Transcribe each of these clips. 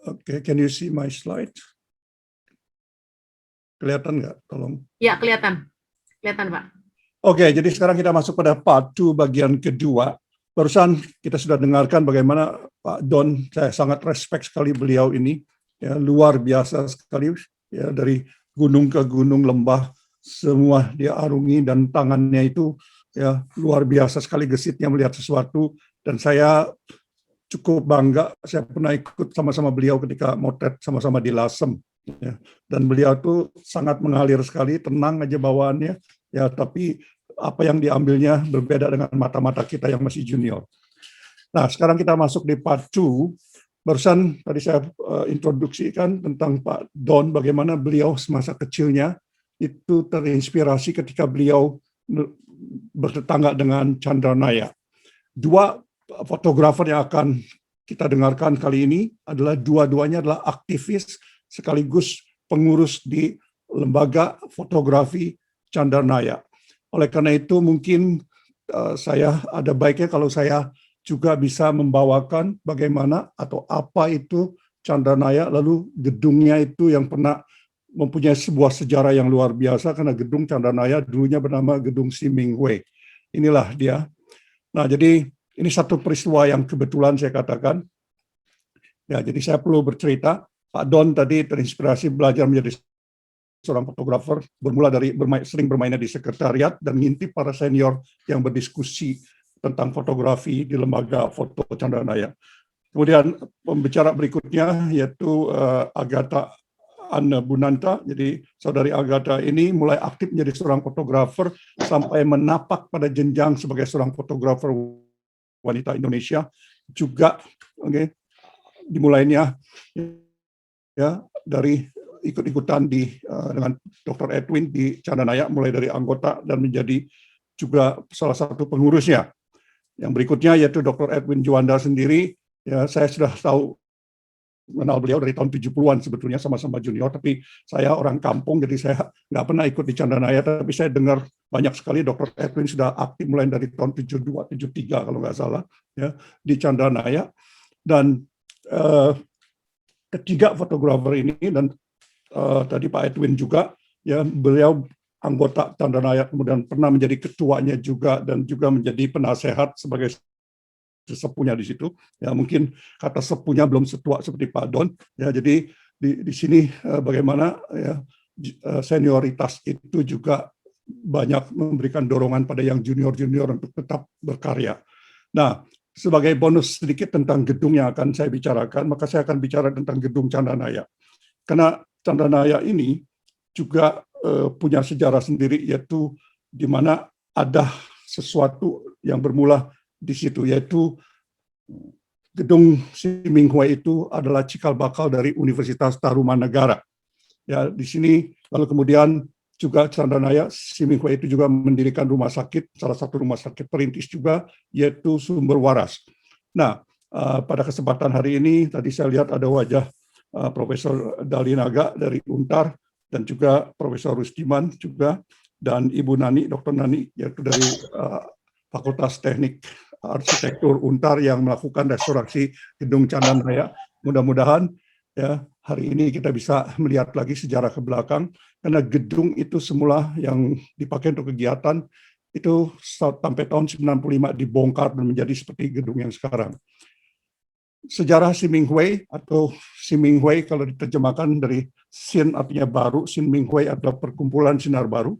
Oke, can you see my slide? Kelihatan nggak? Tolong. Ya, kelihatan. Kelihatan, Pak. Oke, jadi sekarang kita masuk pada part 2 bagian kedua. Barusan kita sudah dengarkan bagaimana Pak Don, saya sangat respect sekali beliau ini, ya, luar biasa sekali, ya, dari gunung ke gunung, lembah, semua dia arungi, dan tangannya itu ya luar biasa sekali gesitnya melihat sesuatu, dan saya cukup bangga, saya pernah ikut sama-sama beliau ketika motret sama-sama di Lasem, ya, dan beliau tuh sangat mengalir sekali, tenang aja bawaannya, ya, tapi apa yang diambilnya berbeda dengan mata-mata kita yang masih junior. Nah, sekarang kita masuk di part 2. Barusan tadi saya introduksikan tentang Pak Don, bagaimana beliau semasa kecilnya itu terinspirasi ketika beliau bertetangga dengan Chandranaya. Dua fotografer yang akan kita dengarkan kali ini adalah dua-duanya adalah aktivis sekaligus pengurus di lembaga fotografi Chandranaya. Oleh karena itu mungkin saya ada baiknya kalau saya juga bisa membawakan bagaimana atau apa itu Chandranaya, lalu gedungnya itu yang pernah mempunyai sebuah sejarah yang luar biasa, karena gedung Chandranaya dulunya bernama Gedung Hemingway. Inilah dia. Nah, jadi ini satu peristiwa yang kebetulan saya katakan. Ya, jadi saya perlu bercerita. Pak Don tadi terinspirasi belajar menjadi seorang fotografer, bermula dari sering bermainnya di sekretariat dan ngintip para senior yang berdiskusi tentang fotografi di lembaga foto Chandranaya. Kemudian pembicara berikutnya yaitu Agatha Anne Bunanta. Jadi saudari Agatha ini mulai aktif menjadi seorang fotografer sampai menapak pada jenjang sebagai seorang fotografer wanita Indonesia. Juga dimulainya ya dari ikut-ikutan dengan Dr. Edwin di Chandranaya, mulai dari anggota dan menjadi juga salah satu pengurusnya. Yang berikutnya yaitu Dr. Edwin Juanda sendiri, ya saya sudah tahu mengenal beliau dari tahun 70-an sebetulnya, sama-sama junior, tapi saya orang kampung, jadi saya nggak pernah ikut di Chandranaya, tapi saya dengar banyak sekali Dr. Edwin sudah aktif mulai dari tahun 72, 73 kalau nggak salah, ya, di Chandranaya. Dan ketiga fotografer ini, dan tadi Pak Edwin juga, ya, beliau anggota Chandranaya, kemudian pernah menjadi ketuanya juga, dan juga menjadi penasehat sebagai sepunya di situ. Ya, mungkin kata sepunya belum setua seperti Pak Don. Ya, jadi di sini bagaimana ya, senioritas itu juga banyak memberikan dorongan pada yang junior-junior untuk tetap berkarya. Nah, sebagai bonus sedikit tentang gedung yang akan saya bicarakan, maka saya akan bicara tentang gedung Chandranaya. Karena Chandranaya ini juga punya sejarah sendiri, yaitu di mana ada sesuatu yang bermula di situ, yaitu gedung Hemingway itu adalah cikal bakal dari Universitas Tarumanagara. Ya, di sini lalu kemudian juga Chandranaya, Hemingway itu juga mendirikan rumah sakit, salah satu rumah sakit perintis juga, yaitu Sumber Waras. Nah, pada kesempatan hari ini tadi saya lihat ada wajah Profesor Dalinaga dari Untar, dan juga Profesor Rusdiman juga, dan Ibu Nani, Dr. Nani, yaitu dari Fakultas Teknik Arsitektur Untar yang melakukan restorasi gedung Chandranaya. Mudah-mudahan ya hari ini kita bisa melihat lagi sejarah ke belakang, karena gedung itu semula yang dipakai untuk kegiatan itu sampai tahun 95 dibongkar dan menjadi seperti gedung yang sekarang. Sejarah Hemingway atau Hemingway kalau diterjemahkan dari Sin artinya baru, Hemingway adalah perkumpulan sinar baru,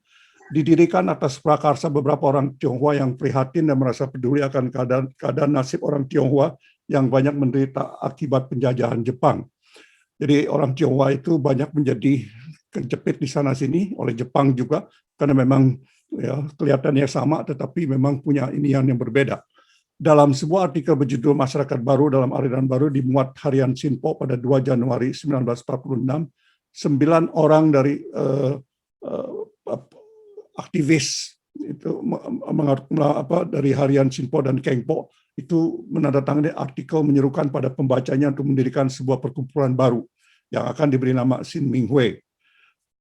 didirikan atas prakarsa beberapa orang Tionghoa yang prihatin dan merasa peduli akan keadaan nasib orang Tionghoa yang banyak menderita akibat penjajahan Jepang. Jadi orang Tionghoa itu banyak menjadi kejepit di sana-sini oleh Jepang juga, karena memang ya, kelihatannya sama tetapi memang punya inian yang berbeda. Dalam sebuah artikel berjudul Masyarakat Baru dalam Aliran Baru dimuat harian Sinpo pada 2 Januari 1946, 9 orang dari aktivis itu dari harian Sinpo dan Kengpo itu menandatangani artikel menyerukan pada pembacanya untuk mendirikan sebuah perkumpulan baru yang akan diberi nama Hemingway.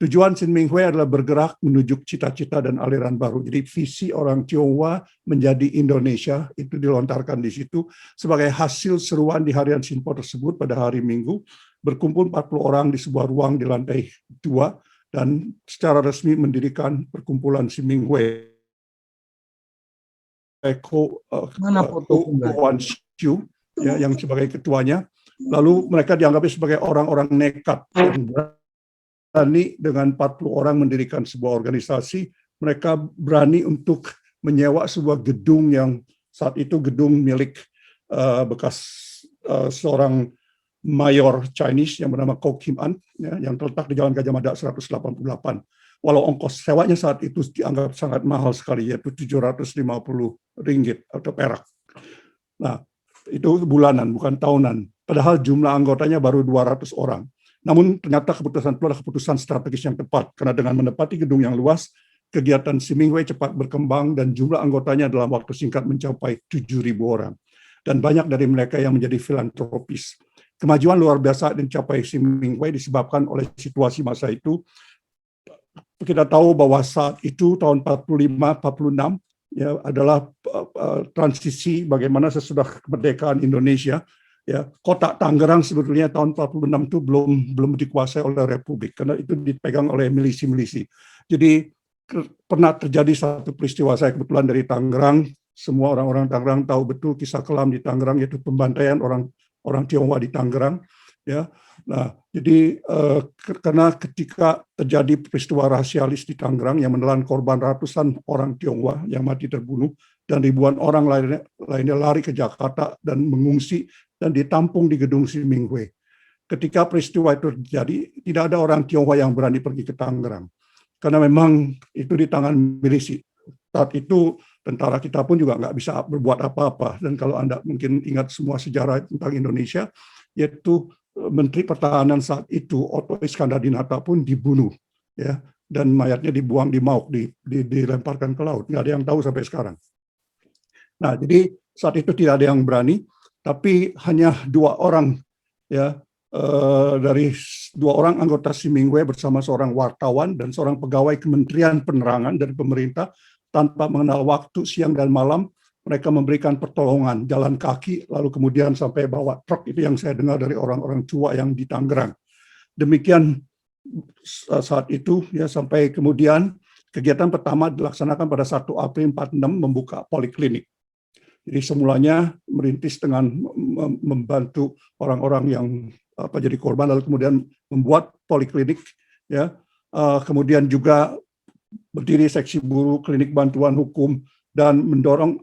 Tujuan Hemingway adalah bergerak menuju cita-cita dan aliran baru. Jadi visi orang Tionghoa menjadi Indonesia itu dilontarkan di situ sebagai hasil seruan di harian Sinpo tersebut pada hari Minggu. berkumpul 40 orang di sebuah ruang di lantai 2 dan secara resmi mendirikan perkumpulan Si Minghui. Mana foto Wan Xiu, ya, yang sebagai ketuanya. Lalu mereka dianggapnya sebagai orang-orang nekat yang berani dengan 40 orang mendirikan sebuah organisasi. Mereka berani untuk menyewa sebuah gedung yang saat itu gedung milik bekas seorang mayor Chinese yang bernama Ko Kim An, ya, yang terletak di Jalan Gajah Mada 188. Walau ongkos sewanya saat itu dianggap sangat mahal sekali, yaitu 750 ringgit atau perak. Nah, itu bulanan, bukan tahunan. Padahal jumlah anggotanya baru 200 orang. Namun ternyata keputusan itu adalah keputusan strategis yang tepat, karena dengan menempati gedung yang luas, kegiatan Si Minghui cepat berkembang dan jumlah anggotanya dalam waktu singkat mencapai 7.000 orang. Dan banyak dari mereka yang menjadi filantropis. Kemajuan luar biasa yang dicapai Si Minghui disebabkan oleh situasi masa itu. Kita tahu bahwa saat itu tahun 45-46 ya adalah transisi bagaimana sesudah kemerdekaan Indonesia. Ya, kota Tangerang sebetulnya tahun 46 itu belum dikuasai oleh Republik karena itu dipegang oleh milisi-milisi. Jadi pernah terjadi satu peristiwa, saya kebetulan dari Tangerang, semua orang-orang Tangerang tahu betul kisah kelam di Tangerang, yaitu pembantaian orang Tionghoa di Tangerang. Ya, nah jadi karena ketika terjadi peristiwa rasialis di Tangerang yang menelan korban ratusan orang Tionghoa yang mati terbunuh dan ribuan orang lainnya lari ke Jakarta dan mengungsi dan ditampung di gedung Si Minghui. Ketika peristiwa itu terjadi, tidak ada orang Tionghoa yang berani pergi ke Tangerang karena memang itu di tangan milisi. Saat itu tentara kita pun juga nggak bisa berbuat apa-apa. Dan kalau Anda mungkin ingat semua sejarah tentang Indonesia, yaitu Menteri Pertahanan saat itu, Otto Iskandar-Dinata pun dibunuh, ya, dan mayatnya dibuang di Mauk, dilemparkan ke laut. Nggak ada yang tahu sampai sekarang. Nah, jadi saat itu tidak ada yang berani, tapi hanya 2 orang, ya, dari 2 orang anggota Si Minghui bersama seorang wartawan dan seorang pegawai Kementerian Penerangan dari pemerintah, tanpa mengenal waktu siang dan malam, mereka memberikan pertolongan jalan kaki, lalu kemudian sampai bawa truk. Itu yang saya dengar dari orang-orang tua yang di Tangerang. Demikian saat itu, ya, sampai kemudian kegiatan pertama dilaksanakan pada 1 April 46 membuka poliklinik. Jadi semulanya merintis dengan membantu orang-orang yang jadi korban, lalu kemudian membuat poliklinik, ya, kemudian juga berdiri seksi buruh, klinik bantuan hukum, dan mendorong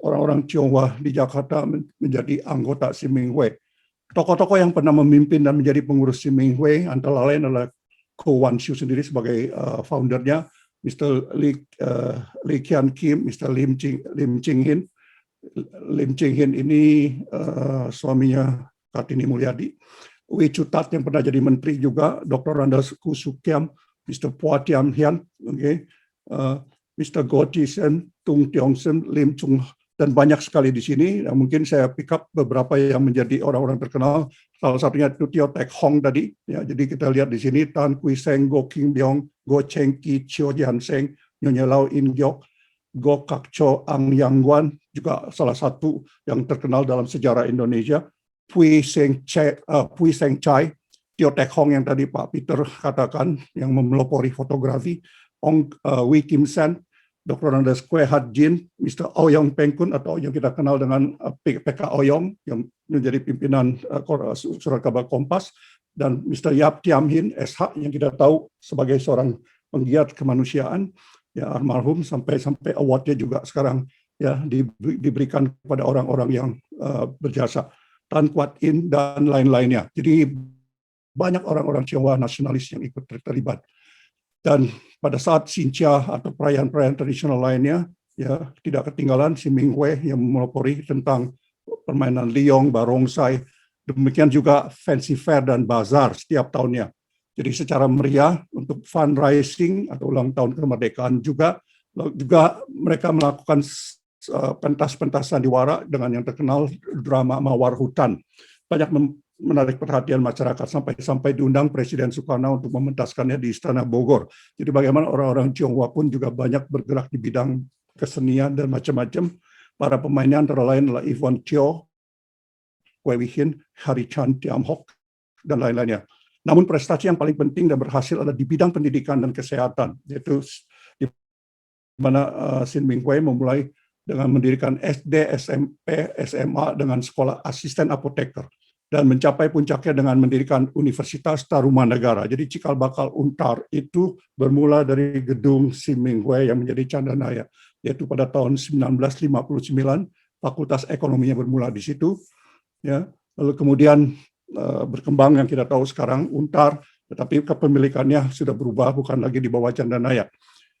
orang-orang Tionghoa di Jakarta menjadi anggota Si Minghui. Tokoh-tokoh yang pernah memimpin dan menjadi pengurus Si Minghui antara lain adalah Ko Wan Xiu sendiri sebagai foundernya, Mr. Lee Kian Kim, Mr. Lim Ching Hin. Lim Ching Hin ini suaminya Kartini Mulyadi. Wee Chu Tat yang pernah jadi menteri juga, Dr. Randa Kusukyam, Mr. Phua Thiam Hien, okay. Mr. Goh Chi Sen, Tung Tiong Sen, Lim Chung, dan banyak sekali di sini. Mungkin saya pick up beberapa yang menjadi orang-orang terkenal. Salah satunya itu Tio Tek Hong tadi. Ya, jadi kita lihat di sini Tan Kui Seng, Go King Byong, Go Cheng Ki, Chio Jian Seng, Nyonya Lau In Gyok, Go Kak Cho Ang Yang Guan, juga salah satu yang terkenal dalam sejarah Indonesia. Pui Seng Chai, Tio Tek Hong yang tadi Pak Peter katakan, yang memelopori fotografi, Wee Kim San, Dr. Andes Kwe Hat Jin, Mr. Ouyong Peng Kun atau yang kita kenal dengan PK Ouyong yang menjadi pimpinan Surat Kabar Kompas, dan Mr. Yap Tiam Hin SH yang kita tahu sebagai seorang penggiat kemanusiaan, ya, almarhum, sampai awardnya juga sekarang, ya, diberikan kepada orang-orang yang berjasa, Tan Kwat In dan lain-lainnya. Jadi banyak orang-orang Tionghoa nasionalis yang ikut terlibat. Dan pada saat Xinjia atau perayaan-perayaan tradisional lainnya, ya, tidak ketinggalan Si Minghui yang melopori tentang permainan liong, barongsai, demikian juga fancy fair dan bazar setiap tahunnya. Jadi secara meriah untuk fundraising atau ulang tahun kemerdekaan juga mereka melakukan pentas-pentas sandiwara dengan yang terkenal drama Mawar Hutan. Banyak menarik perhatian masyarakat sampai diundang Presiden Soekarno untuk mementaskannya di Istana Bogor. Jadi bagaimana orang-orang Tionghoa pun juga banyak bergerak di bidang kesenian dan macam-macam. Para pemainnya antara lain adalah Yvonne Teo, Wei Wei Hin, Harry Chan Tiam Hock, dan lain-lainnya. Namun prestasi yang paling penting dan berhasil adalah di bidang pendidikan dan kesehatan, yaitu di mana Sin Ming Hui memulai dengan mendirikan SD, SMP, SMA dengan sekolah asisten apoteker, dan mencapai puncaknya dengan mendirikan Universitas Tarumanegara. Jadi cikal bakal UNTAR itu bermula dari gedung Sin Ming Hui yang menjadi Candanaya, yaitu pada tahun 1959, Fakultas Ekonominya bermula di situ. Ya, lalu kemudian berkembang yang kita tahu sekarang UNTAR, tetapi kepemilikannya sudah berubah, bukan lagi di bawah Candanaya.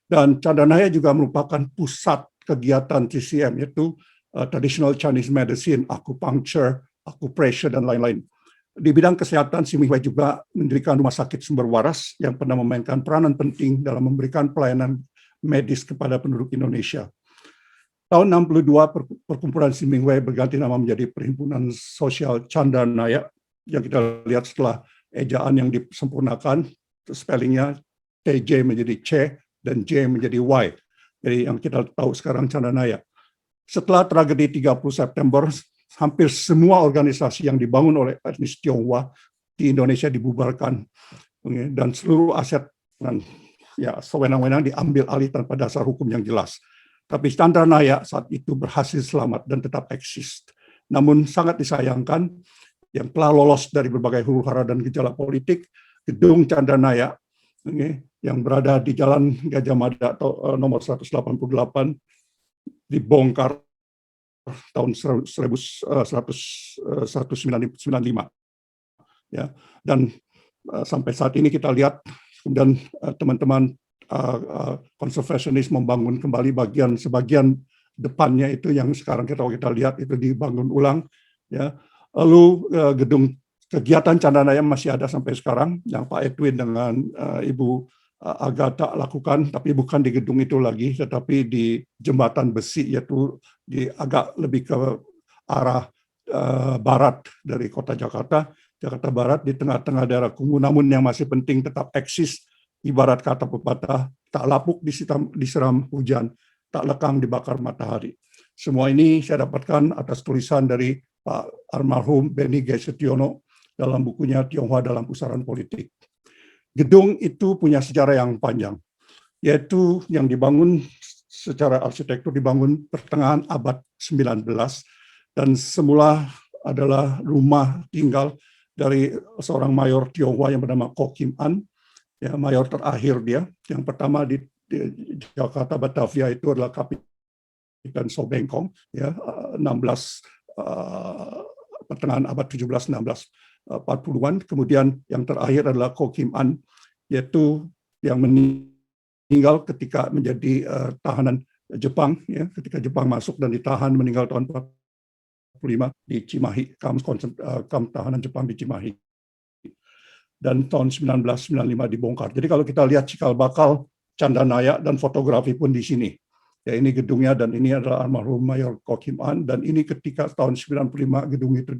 Dan Candanaya juga merupakan pusat kegiatan TCM, yaitu Traditional Chinese Medicine, Acupuncture, Acupressure, dan lain-lain. Di bidang kesehatan, Sin Ming Hui juga mendirikan rumah sakit sumber waras yang pernah memainkan peranan penting dalam memberikan pelayanan medis kepada penduduk Indonesia. Tahun 62, perkumpulan Sin Ming Hui berganti nama menjadi Perhimpunan Sosial Candanaya, yang kita lihat setelah ejaan yang disempurnakan, spellingnya TJ menjadi C dan J menjadi Y. Jadi yang kita tahu sekarang Candanaya. Setelah tragedi 30 September, hampir semua organisasi yang dibangun oleh etnis Tionghoa di Indonesia dibubarkan, dan seluruh aset dan ya sewenang-wenang diambil alih tanpa dasar hukum yang jelas. Tapi Candanaya saat itu berhasil selamat dan tetap eksis. Namun sangat disayangkan, yang telah lolos dari berbagai huru-hara dan gejala politik, gedung Candanaya yang berada di Jalan Gajah Mada atau nomor 188 dibongkar tahun 1995. Ya, dan sampai saat ini kita lihat kemudian teman-teman konservasionis membangun kembali sebagian depannya itu yang sekarang kita lihat itu dibangun ulang. Ya, lalu gedung kegiatan Candanaya masih ada sampai sekarang yang Pak Edwin dengan Ibu Agatha lakukan, tapi bukan di gedung itu lagi, tetapi di jembatan besi, yaitu agak lebih ke arah barat dari kota Jakarta Barat, di tengah-tengah daerah kumuh, namun yang masih penting tetap eksis. Ibarat kata pepatah, tak lapuk disiram hujan, tak lekang dibakar matahari. Semua ini saya dapatkan atas tulisan dari Pak almarhum Benny G. Setiono dalam bukunya Tionghoa dalam Pusaran Politik. Gedung itu punya sejarah yang panjang, yaitu yang dibangun secara arsitektur dibangun pertengahan abad 19, dan semula adalah rumah tinggal dari seorang mayor Tionghoa yang bernama Ko Kim An. Ya, mayor terakhir dia, yang pertama di Jakarta Batavia itu adalah Kapitan So Bengkong, ya, 16 pertengahan abad 17, 1640-an. Kemudian yang terakhir adalah Ko Kim An, yaitu yang meninggal ketika menjadi tahanan Jepang, ya, ketika Jepang masuk dan ditahan, meninggal tahun 45 di Cimahi, kamp tahanan Jepang di Cimahi. Dan tahun 1995 dibongkar. Jadi kalau kita lihat cikal bakal Candanaya dan fotografi pun di sini. Ya, ini gedungnya, dan ini adalah almarhum Mayor Ko Kim An, dan ini ketika tahun 95 gedung itu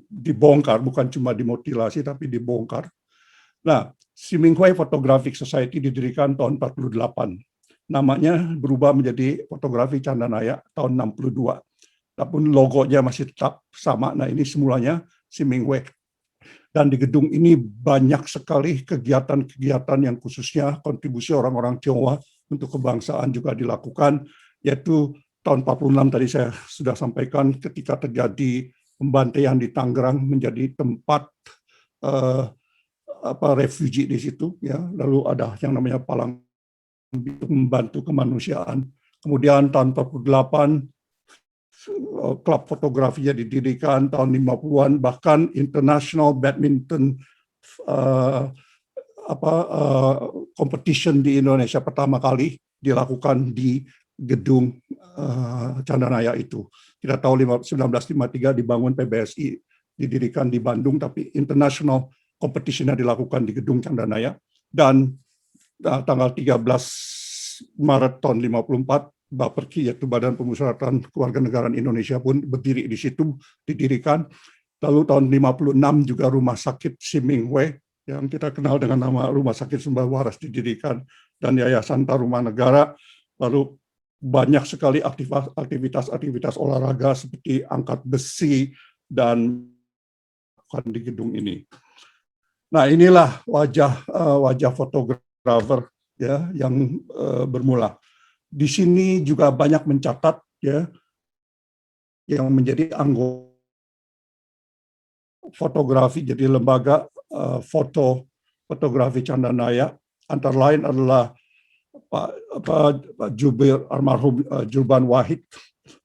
dibongkar, bukan cuma dimutilasi tapi dibongkar. Nah, Sin Ming Hui Photographic Society didirikan tahun 48. Namanya berubah menjadi Fotografi Candanaya tahun 62. Tapi logonya masih tetap sama. Nah, ini semulanya Sin Ming Hui. Dan di gedung ini banyak sekali kegiatan-kegiatan yang khususnya kontribusi orang-orang Tionghoa untuk kebangsaan juga dilakukan, yaitu tahun 46 tadi saya sudah sampaikan ketika terjadi pembantaian di Tangerang menjadi tempat refugi di situ, ya. Lalu ada yang namanya Palang untuk membantu kemanusiaan. Kemudian tahun 48 klub fotografinya didirikan, tahun 50-an bahkan International Badminton competition di Indonesia pertama kali dilakukan di gedung Candanaya itu. Kita tahu 1953 dibangun PBSI, didirikan di Bandung, tapi international competition-nya dilakukan di gedung Candanaya. Dan tanggal 13 Maret tahun 54 Bapperki, yaitu Badan Pemusyawaratan Kewarganegaraan Indonesia pun berdiri di situ, didirikan. Lalu tahun 56 juga Rumah Sakit Sin Ming Hui yang kita kenal dengan nama Rumah Sakit Sumber Waras didirikan, dan Yayasan Tarumanegara. Lalu banyak sekali aktivitas olahraga seperti angkat besi dan dilakukan di gedung ini. Nah, inilah wajah fotografer ya yang bermula. Di sini juga banyak mencatat ya yang menjadi anggota fotografi, jadi lembaga fotografi Candanaya, antara lain adalah Pak Jubir almarhum Julban Wahid,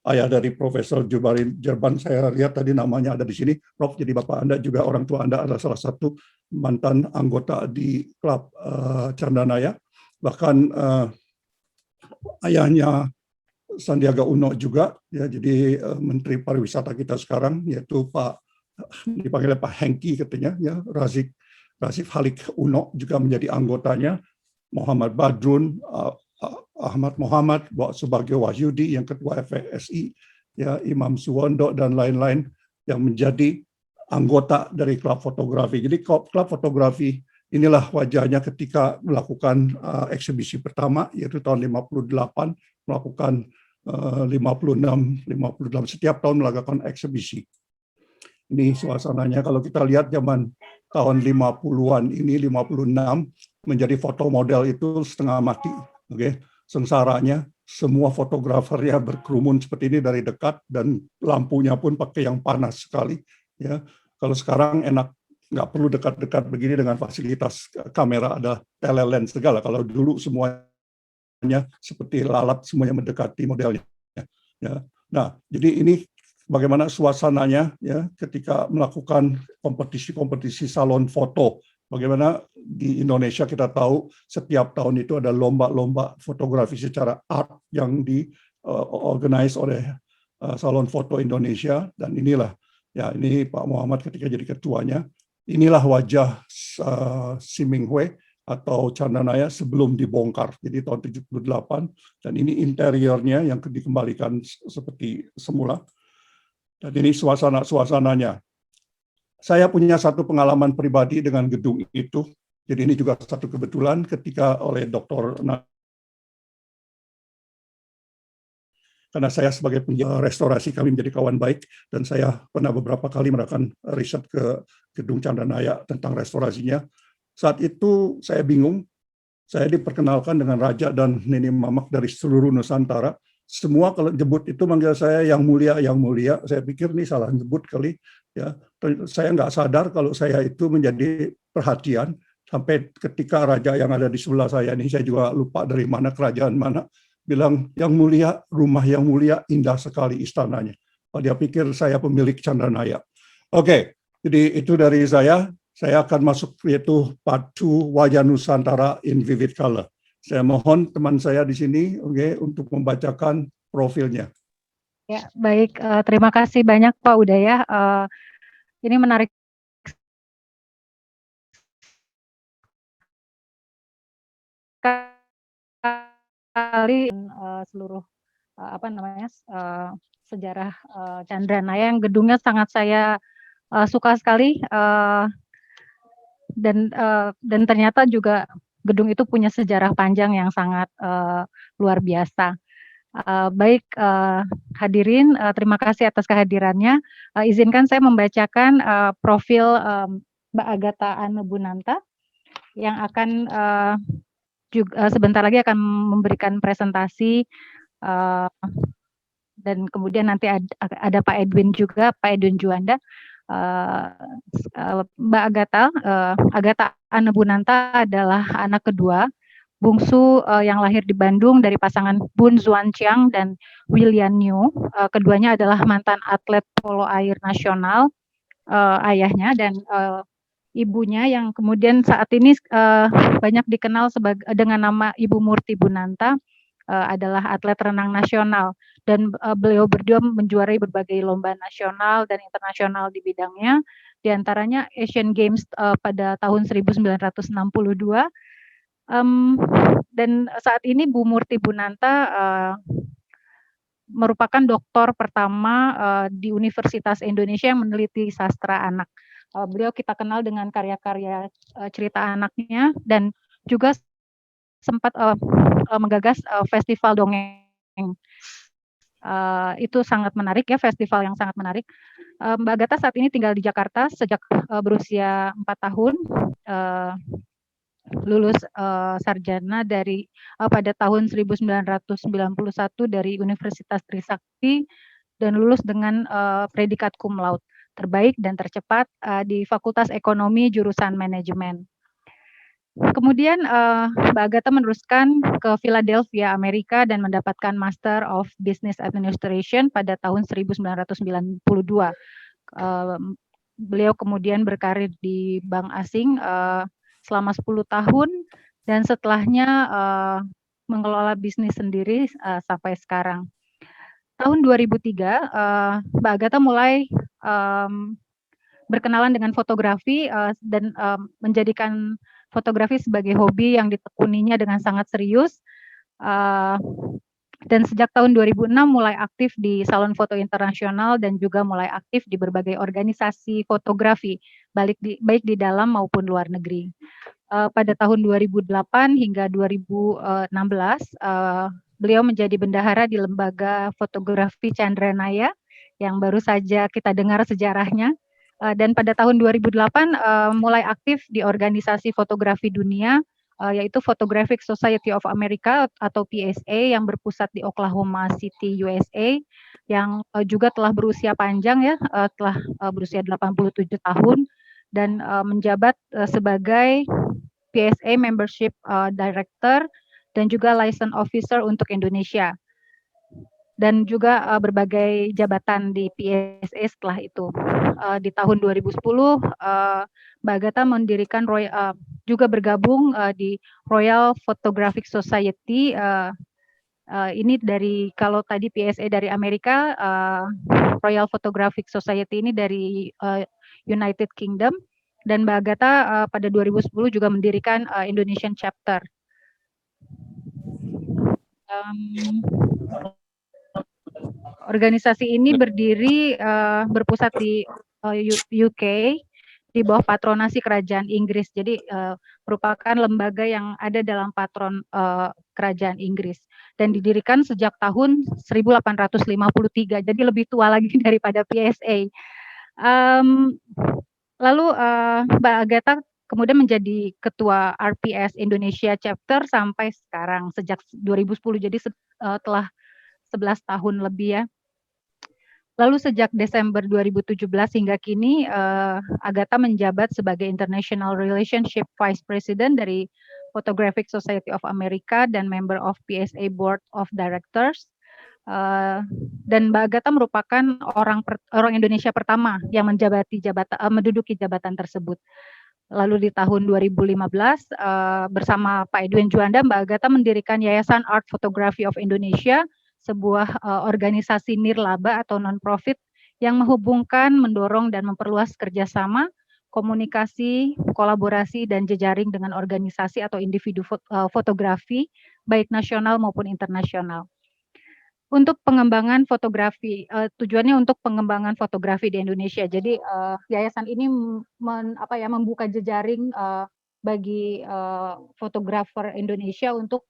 ayah dari Profesor Jubarin Jerban. Saya lihat tadi namanya ada di sini, Prof. Jadi Bapak Anda juga, orang tua Anda adalah salah satu mantan anggota di klub Candanaya. Bahkan ayahnya Sandiaga Uno juga, ya, jadi Menteri Pariwisata kita sekarang, yaitu Pak, dipanggil Pak Hengki katanya, ya, Rasif Halik Uno juga menjadi anggotanya. Muhammad Badrun, Ahmad Muhammad, Subagio Wahyudi yang ketua FPSI, ya, Imam Suwondo dan lain-lain yang menjadi anggota dari klub fotografi. Jadi klub fotografi inilah wajahnya ketika melakukan eksibisi pertama, yaitu tahun 58, melakukan 56 setiap tahun melakukan eksibisi. Ini suasananya kalau kita lihat zaman tahun 50-an ini, 56, menjadi foto model itu setengah mati. Oke, sengsaranya semua fotografernya berkerumun seperti ini dari dekat dan lampunya pun pakai yang panas sekali. Ya, kalau sekarang enak, nggak perlu dekat-dekat begini dengan fasilitas kamera, ada telelens segala. Kalau dulu semuanya seperti lalat, semuanya mendekati modelnya. Ya. Nah, jadi ini bagaimana suasananya ya ketika melakukan kompetisi salon foto. Bagaimana di Indonesia kita tahu setiap tahun itu ada lomba-lomba fotografi secara art yang diorganize oleh Salon Foto Indonesia, dan inilah ya, ini Pak Muhammad ketika jadi ketuanya. Inilah wajah Siminghui atau Candanaya sebelum dibongkar. Jadi tahun 78, dan ini interiornya yang dikembalikan seperti semula. Dan ini suasananya. Saya punya satu pengalaman pribadi dengan gedung itu. Jadi ini juga satu kebetulan ketika oleh Dr. Karena saya sebagai restorasi kami menjadi kawan baik, dan saya pernah beberapa kali melakukan riset ke gedung Candanaya tentang restorasinya. Saat itu saya bingung, saya diperkenalkan dengan Raja dan Nini Mamak dari seluruh Nusantara. Semua kalau nyebut itu manggil saya yang mulia, yang mulia. Saya pikir ini salah nyebut kali. Ya, saya nggak sadar kalau saya itu menjadi perhatian sampai ketika raja yang ada di sebelah saya ini, saya juga lupa dari mana kerajaan mana, bilang yang mulia, rumah yang mulia, indah sekali istananya. Dia pikir saya pemilik Candanaya. Oke, jadi itu dari saya. Saya akan masuk yaitu part 2 wajah Nusantara in vivid color. Saya mohon teman saya di sini, untuk membacakan profilnya. Ya, baik. Terima kasih banyak Pak Udaya. Ini menarik sekali seluruh sejarah Candanaya, yang gedungnya sangat saya suka sekali, dan ternyata juga gedung itu punya sejarah panjang yang sangat luar biasa. Baik, hadirin, terima kasih atas kehadirannya. Izinkan saya membacakan profil Mbak Agatha Annebunanta yang akan juga sebentar lagi akan memberikan presentasi, dan kemudian nanti ada Pak Edwin juga, Pak Edwin Juanda. Mbak Agatha Annebunanta adalah anak kedua bungsu yang lahir di Bandung dari pasangan Bun Zuanqiang dan William New. Keduanya adalah mantan atlet polo air nasional, ayahnya, dan ibunya yang kemudian saat ini banyak dikenal dengan nama Ibu Murti Bunanta, adalah atlet renang nasional, dan beliau berdua menjuarai berbagai lomba nasional dan internasional di bidangnya, diantaranya Asian Games pada tahun 1962. Dan saat ini Bu Murti Bunanta merupakan doktor pertama di Universitas Indonesia yang meneliti sastra anak. Beliau kita kenal dengan karya-karya cerita anaknya, dan juga sempat menggagas festival dongeng Itu sangat menarik ya, festival yang sangat menarik. Mbak Agatha saat ini tinggal di Jakarta sejak berusia 4 tahun. Lulus sarjana pada tahun 1991 dari Universitas Trisakti dan lulus dengan predikat cum laude terbaik dan tercepat di Fakultas Ekonomi jurusan Manajemen. Kemudian Mbak Agatha meneruskan ke Philadelphia, Amerika dan mendapatkan Master of Business Administration pada tahun 1992. Beliau kemudian berkarir di bank asing selama 10 tahun dan setelahnya mengelola bisnis sendiri sampai sekarang. Tahun 2003 Mbak Agatha mulai berkenalan dengan fotografi dan menjadikan fotografi sebagai hobi yang ditekuninya dengan sangat serius. Dan sejak tahun 2006 mulai aktif di Salon Foto Internasional dan juga mulai aktif di berbagai organisasi fotografi, baik di dalam maupun luar negeri. Pada tahun 2008 hingga 2016, beliau menjadi bendahara di Lembaga Fotografi Chandranaya, yang baru saja kita dengar sejarahnya. Dan pada tahun 2008 mulai aktif di organisasi fotografi dunia, yaitu Photographic Society of America atau PSA yang berpusat di Oklahoma City, USA, yang juga telah berusia panjang ya, telah berusia 87 tahun dan menjabat sebagai PSA Membership Director dan juga License Officer untuk Indonesia. Dan juga berbagai jabatan di PSA setelah itu. Di tahun 2010 Mbak Agatha mendirikan juga bergabung di Royal Photographic Society. Ini dari, kalau tadi PSA dari Amerika, Royal Photographic Society ini dari United Kingdom, dan Mbak Agatha pada 2010 juga mendirikan Indonesian Chapter. Organisasi ini berdiri berpusat di UK di bawah patronasi Kerajaan Inggris. Jadi merupakan lembaga yang ada dalam patron Kerajaan Inggris dan didirikan sejak tahun 1853. Jadi lebih tua lagi daripada PSA. Lalu Mbak Agatha kemudian menjadi ketua RPS Indonesia Chapter sampai sekarang sejak 2010. Jadi telah 11 tahun lebih ya. Lalu sejak Desember 2017 hingga kini, Agatha menjabat sebagai International Relationship Vice President dari Photographic Society of America dan member of PSA Board of Directors. Dan Mbak Agatha merupakan orang Indonesia pertama yang menduduki jabatan tersebut. Lalu di tahun 2015 bersama Pak Edwin Juanda, Mbak Agatha mendirikan Yayasan Art Photography of Indonesia, sebuah organisasi nirlaba atau non-profit yang menghubungkan, mendorong, dan memperluas kerjasama, komunikasi, kolaborasi, dan jejaring dengan organisasi atau individu fotografi, baik nasional maupun internasional. Untuk pengembangan fotografi, tujuannya untuk pengembangan fotografi di Indonesia. Jadi yayasan ini membuka jejaring bagi fotografer Indonesia untuk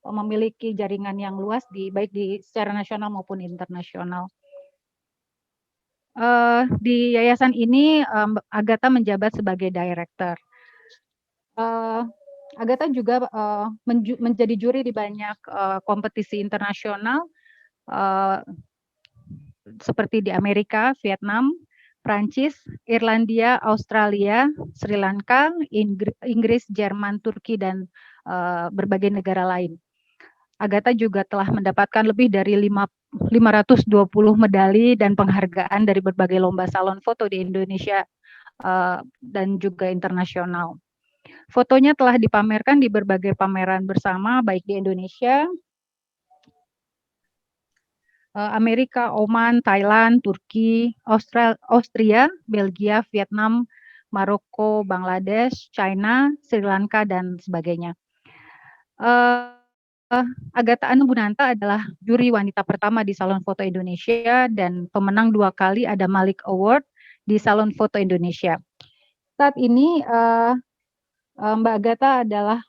memiliki jaringan yang luas baik secara nasional maupun internasional. Di yayasan ini Agatha menjabat sebagai director. Agatha juga menjadi juri di banyak kompetisi internasional seperti di Amerika, Vietnam, Prancis, Irlandia, Australia, Sri Lanka, Inggris, Jerman, Turki, dan berbagai negara lain. Agatha juga telah mendapatkan lebih dari 520 medali dan penghargaan dari berbagai lomba salon foto di Indonesia dan juga internasional. Fotonya telah dipamerkan di berbagai pameran bersama, baik di Indonesia, Amerika, Oman, Thailand, Turki, Austria, Belgia, Vietnam, Maroko, Bangladesh, China, Sri Lanka, dan sebagainya. Agatha Anubunanta adalah juri wanita pertama di Salon Foto Indonesia dan pemenang 2 kali ada Malik Award di Salon Foto Indonesia. Saat ini Mbak Agatha adalah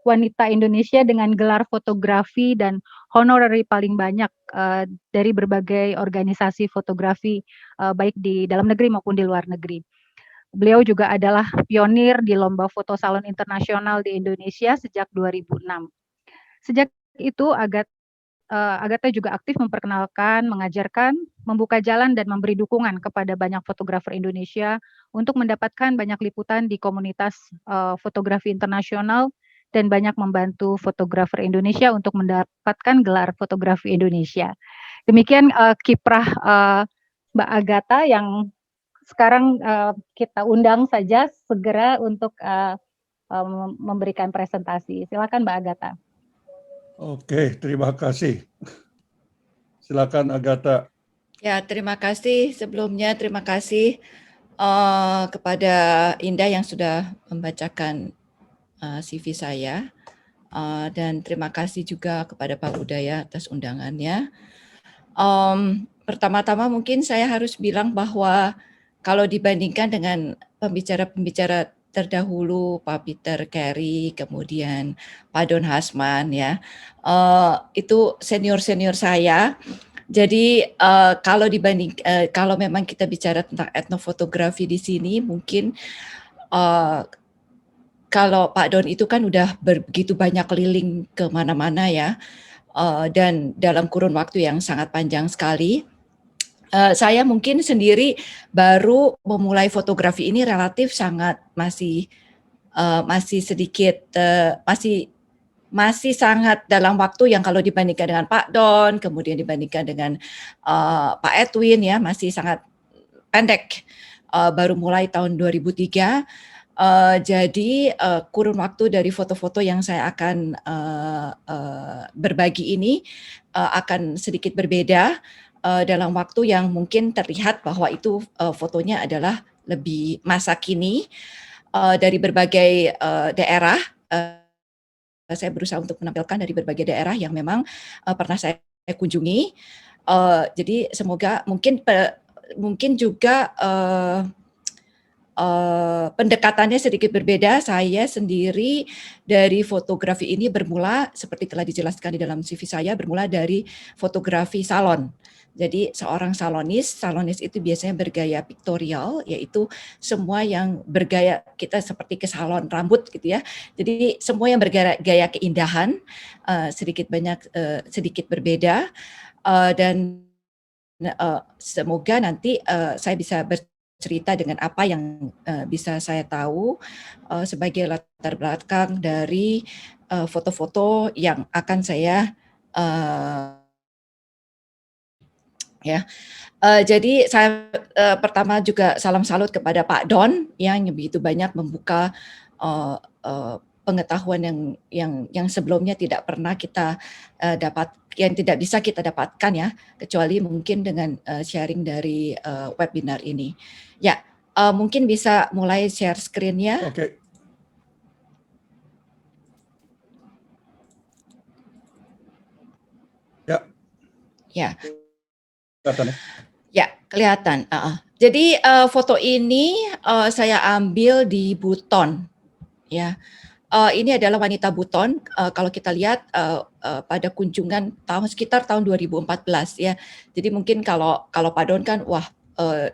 wanita Indonesia dengan gelar fotografi dan honorary paling banyak dari berbagai organisasi fotografi baik di dalam negeri maupun di luar negeri. Beliau juga adalah pionir di lomba foto salon internasional di Indonesia sejak 2006. Sejak itu Agatha juga aktif memperkenalkan, mengajarkan, membuka jalan dan memberi dukungan kepada banyak fotografer Indonesia untuk mendapatkan banyak liputan di komunitas fotografi internasional dan banyak membantu fotografer Indonesia untuk mendapatkan gelar fotografi Indonesia. Demikian kiprah Mbak Agatha yang sekarang kita undang saja segera untuk memberikan presentasi. Silakan Mbak Agatha. Oke, terima kasih. Silakan Agatha. Ya, terima kasih. Sebelumnya terima kasih kepada Indah yang sudah membacakan CV saya. Dan terima kasih juga kepada Pak Budaya atas undangannya. Pertama-tama mungkin saya harus bilang bahwa kalau dibandingkan dengan pembicara-pembicara terdahulu, Pak Peter Carey, kemudian Pak Don Hasman, ya, itu senior-senior saya. Jadi kalau memang kita bicara tentang etnofotografi di sini, mungkin kalau Pak Don itu kan udah begitu banyak keliling ke mana-mana ya, dan dalam kurun waktu yang sangat panjang sekali. Saya mungkin sendiri baru memulai fotografi ini relatif masih sedikit, masih sangat dalam waktu yang kalau dibandingkan dengan Pak Don, kemudian dibandingkan dengan Pak Edwin ya, masih sangat pendek. Baru mulai tahun 2003. Jadi kurun waktu dari foto-foto yang saya akan berbagi ini akan sedikit berbeda dalam waktu yang mungkin terlihat bahwa itu fotonya adalah lebih masa kini dari berbagai daerah. Saya berusaha untuk menampilkan dari berbagai daerah yang memang pernah saya kunjungi. Jadi semoga mungkin juga pendekatannya sedikit berbeda. Saya sendiri dari fotografi ini bermula seperti telah dijelaskan di dalam CV saya, bermula dari fotografi salon. Jadi seorang salonis itu biasanya bergaya piktorial, yaitu semua yang bergaya kita seperti ke salon rambut gitu ya. Jadi semua yang bergaya keindahan, sedikit berbeda, dan semoga nanti saya bisa bercerita dengan apa yang bisa saya tahu sebagai latar belakang dari foto-foto yang akan saya jadi saya pertama juga salam salut kepada Pak Don yang begitu banyak membuka pengetahuan yang sebelumnya tidak pernah kita yang tidak bisa kita dapatkan ya, kecuali mungkin dengan sharing dari webinar ini. Ya, mungkin bisa mulai share screen-nya. Oke. Ya. Ya. Kelihatan ya? Ya, kelihatan. Jadi foto ini saya ambil di Buton. Ya, ini adalah wanita Buton. Kalau kita lihat pada kunjungan sekitar tahun 2014 ya. Jadi mungkin kalau Pak Don kan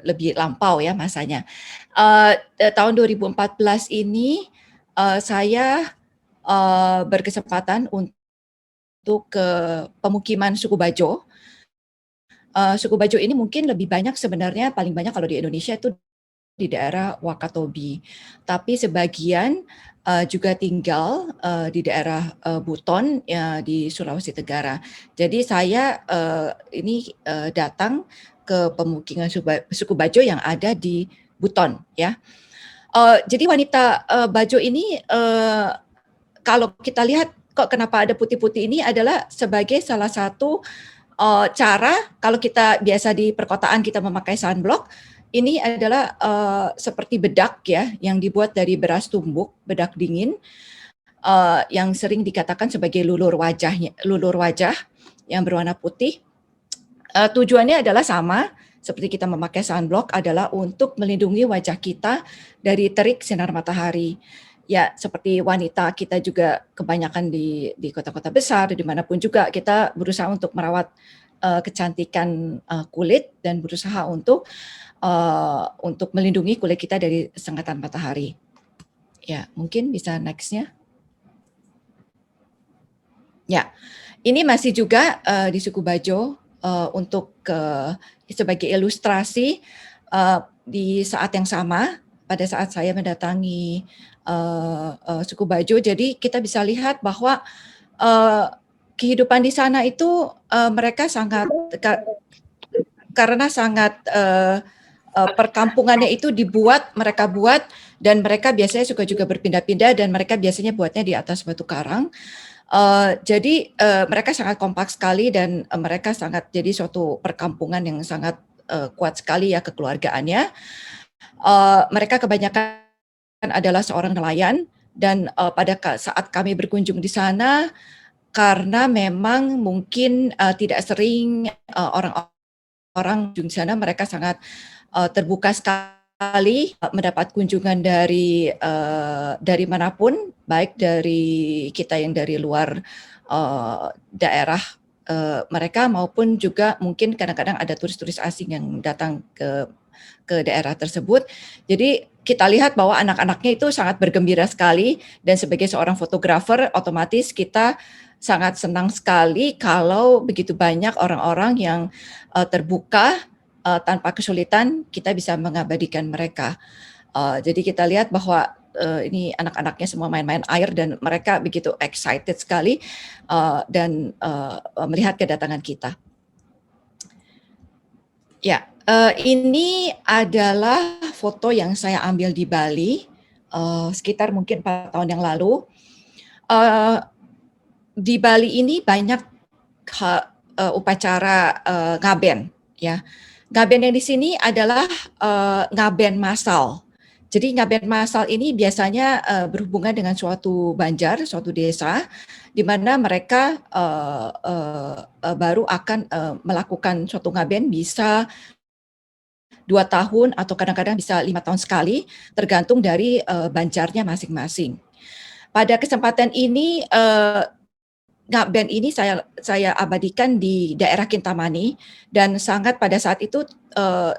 lebih lampau ya masanya. Tahun 2014 ini saya berkesempatan untuk ke pemukiman suku Bajo. Suku Bajo ini mungkin lebih banyak sebenarnya, paling banyak kalau di Indonesia itu di daerah Wakatobi. Tapi sebagian juga tinggal di daerah Buton ya, di Sulawesi Tenggara. Jadi saya ini datang ke pemukiman suku Bajo yang ada di Buton ya. Jadi wanita Bajo ini kalau kita lihat kok kenapa ada putih-putih ini adalah sebagai salah satu cara kalau kita biasa di perkotaan kita memakai sunblock, ini adalah seperti bedak ya yang dibuat dari beras tumbuk, bedak dingin yang sering dikatakan sebagai lulur wajah yang berwarna putih. Tujuannya adalah sama seperti kita memakai sunblock, adalah untuk melindungi wajah kita dari terik sinar matahari. ya seperti wanita kita juga kebanyakan di kota-kota besar, dimanapun juga kita berusaha untuk merawat kecantikan kulit dan berusaha untuk melindungi kulit kita dari sengatan matahari. Ya, mungkin bisa next-nya. Ya, ini masih juga di suku Bajo untuk sebagai ilustrasi di saat yang sama pada saat saya mendatangi suku Bajo. Jadi kita bisa lihat bahwa kehidupan di sana itu mereka sangat karena sangat perkampungannya itu mereka buat dan mereka biasanya suka juga berpindah-pindah dan mereka biasanya buatnya di atas batu karang. Jadi mereka sangat kompak sekali dan mereka sangat jadi suatu perkampungan yang sangat kuat sekali ya kekeluargaannya. Mereka kebanyakan adalah seorang nelayan dan pada saat kami berkunjung di sana karena memang mungkin tidak sering orang di sana mereka sangat terbuka sekali mendapat kunjungan dari manapun, baik dari kita yang dari luar daerah mereka maupun juga mungkin kadang-kadang ada turis-turis asing yang datang ke daerah tersebut. Jadi kita lihat bahwa anak-anaknya itu sangat bergembira sekali dan sebagai seorang fotografer otomatis kita sangat senang sekali kalau begitu banyak orang-orang yang terbuka tanpa kesulitan kita bisa mengabadikan mereka. Jadi kita lihat bahwa ini anak-anaknya semua main-main air dan mereka begitu excited sekali dan melihat kedatangan kita. Ya, ini adalah foto yang saya ambil di Bali sekitar mungkin 4 tahun yang lalu. Di Bali ini banyak upacara ngaben, ya. Ngaben yang di sini adalah ngaben massal. Jadi ngaben massal ini biasanya berhubungan dengan suatu banjar, suatu desa, di mana mereka baru akan melakukan suatu ngaben bisa 2 tahun atau kadang-kadang bisa 5 tahun sekali, tergantung dari banjarnya masing-masing. Pada kesempatan ini ngaben ini saya abadikan di daerah Kintamani dan sangat pada saat itu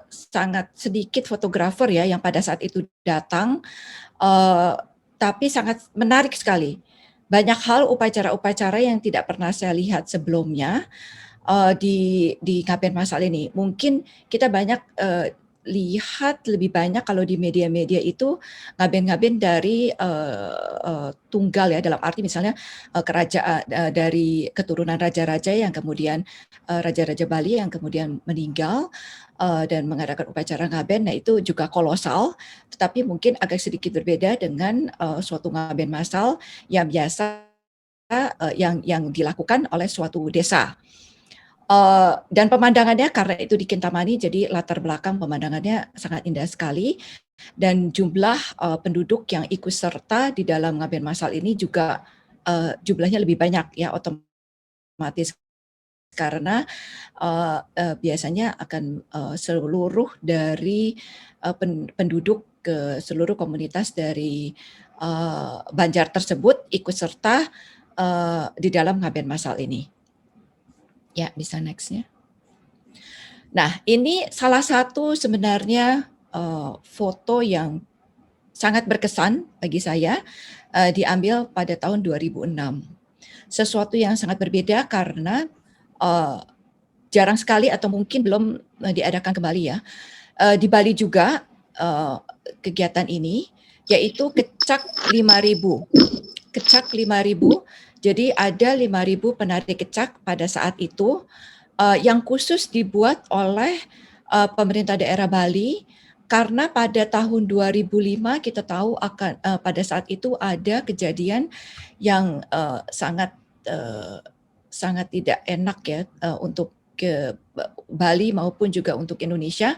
sangat sedikit fotografer ya yang pada saat itu datang, tapi sangat menarik sekali. Banyak hal upacara-upacara yang tidak pernah saya lihat sebelumnya di ngaben massal ini. Mungkin kita banyak lihat lebih banyak kalau di media-media itu ngaben-ngaben dari tunggal ya, dalam arti misalnya kerajaan dari keturunan raja-raja yang kemudian raja-raja Bali yang kemudian meninggal dan mengadakan upacara ngaben. Nah itu juga kolosal, tetapi mungkin agak sedikit berbeda dengan suatu ngaben massal yang biasa yang dilakukan oleh suatu desa. Dan pemandangannya karena itu di Kintamani, jadi latar belakang pemandangannya sangat indah sekali dan jumlah penduduk yang ikut serta di dalam ngaben massal ini juga jumlahnya lebih banyak ya otomatis karena biasanya akan seluruh dari penduduk ke seluruh komunitas dari banjar tersebut ikut serta di dalam ngaben massal ini. Ya, bisa next-nya. Nah, ini salah satu sebenarnya foto yang sangat berkesan bagi saya, diambil pada tahun 2006. Sesuatu yang sangat berbeda karena jarang sekali atau mungkin belum diadakan kembali ya. Di Bali juga kegiatan ini, yaitu kecak 5.000. Kecak 5.000. Jadi ada 5.000 penari kecak pada saat itu yang khusus dibuat oleh pemerintah daerah Bali karena pada tahun 2005 kita tahu akan pada saat itu ada kejadian yang sangat tidak enak ya untuk ke Bali maupun juga untuk Indonesia,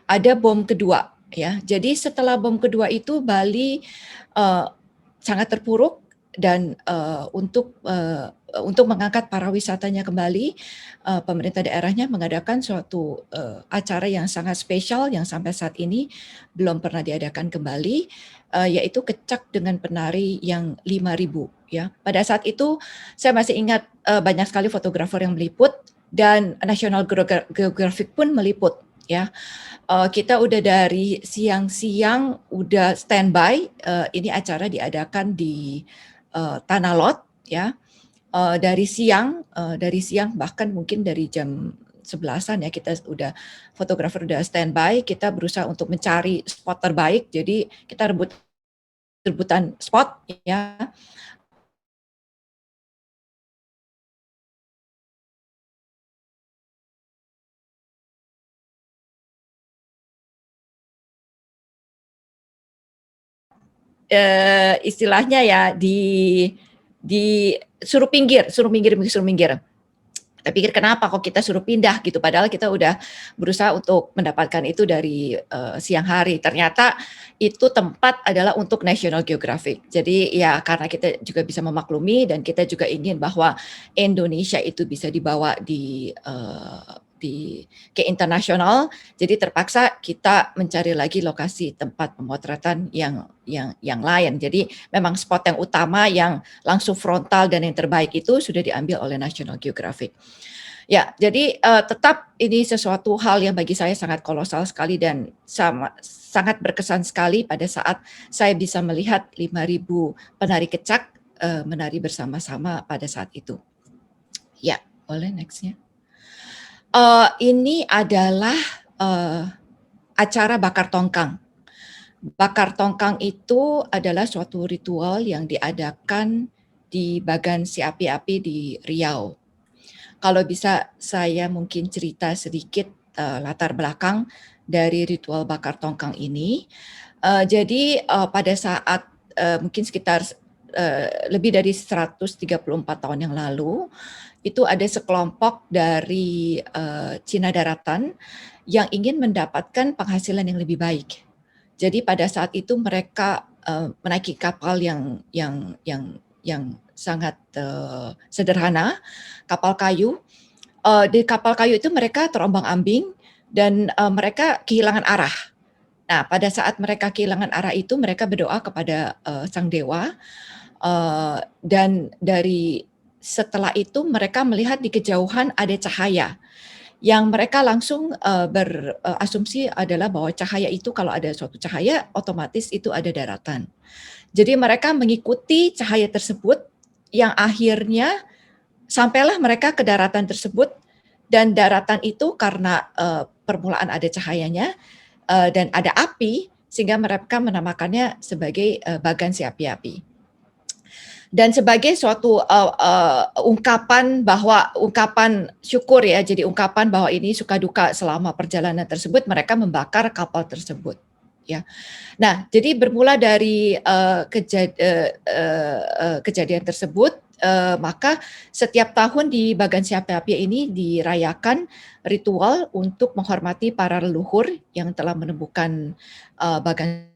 ada bom kedua ya. Jadi setelah bom kedua itu Bali sangat terpuruk untuk mengangkat para wisatanya kembali, pemerintah daerahnya mengadakan suatu acara yang sangat spesial yang sampai saat ini belum pernah diadakan kembali, yaitu kecak dengan penari yang 5.000 ya. Pada saat itu saya masih ingat banyak sekali fotografer yang meliput dan National Geographic pun meliput ya. Kita udah dari siang-siang udah standby, ini acara diadakan di Tanah Lot ya. Dari siang bahkan mungkin dari jam 11-an ya kita fotografer udah standby, kita berusaha untuk mencari spot terbaik. Jadi kita rebutan spot ya. Istilahnya ya suruh minggir. Kita pikir kenapa kok kita suruh pindah gitu, padahal kita udah berusaha untuk mendapatkan itu dari siang hari. Ternyata itu tempat adalah untuk National Geographic. Jadi ya karena kita juga bisa memaklumi dan kita juga ingin bahwa Indonesia itu bisa dibawa ke internasional, jadi terpaksa kita mencari lagi lokasi tempat pemotretan yang lain. Jadi memang spot yang utama yang langsung frontal dan yang terbaik itu sudah diambil oleh National Geographic. Ya, jadi tetap ini sesuatu hal yang bagi saya sangat kolosal sekali dan sangat berkesan sekali pada saat saya bisa melihat 5.000 penari kecak menari bersama-sama pada saat itu. Ya, boleh next-nya. Ini adalah acara bakar tongkang. Bakar tongkang itu adalah suatu ritual yang diadakan di Bagan Si Api-Api di Riau. Kalau bisa saya mungkin cerita sedikit latar belakang dari ritual bakar tongkang ini. Jadi pada saat mungkin sekitar lebih dari 134 tahun yang lalu, itu ada sekelompok dari Cina Daratan yang ingin mendapatkan penghasilan yang lebih baik. Jadi pada saat itu mereka menaiki kapal yang sangat sederhana, kapal kayu. Di kapal kayu itu mereka terombang-ambing dan mereka kehilangan arah. Nah, pada saat mereka kehilangan arah itu mereka berdoa kepada Sang Dewa dan setelah itu mereka melihat di kejauhan ada cahaya yang mereka langsung berasumsi adalah bahwa cahaya itu kalau ada suatu cahaya otomatis itu ada daratan. Jadi mereka mengikuti cahaya tersebut yang akhirnya sampailah mereka ke daratan tersebut dan daratan itu karena permulaan ada cahayanya dan ada api sehingga mereka menamakannya sebagai Bagan Si Api-Api. Dan sebagai suatu ungkapan syukur ya, jadi ungkapan bahwa ini suka duka selama perjalanan tersebut, mereka membakar kapal tersebut. Ya, nah jadi bermula dari kejadian tersebut, maka setiap tahun di Bagan Si Api-Api ini dirayakan ritual untuk menghormati para leluhur yang telah menemukan Bagan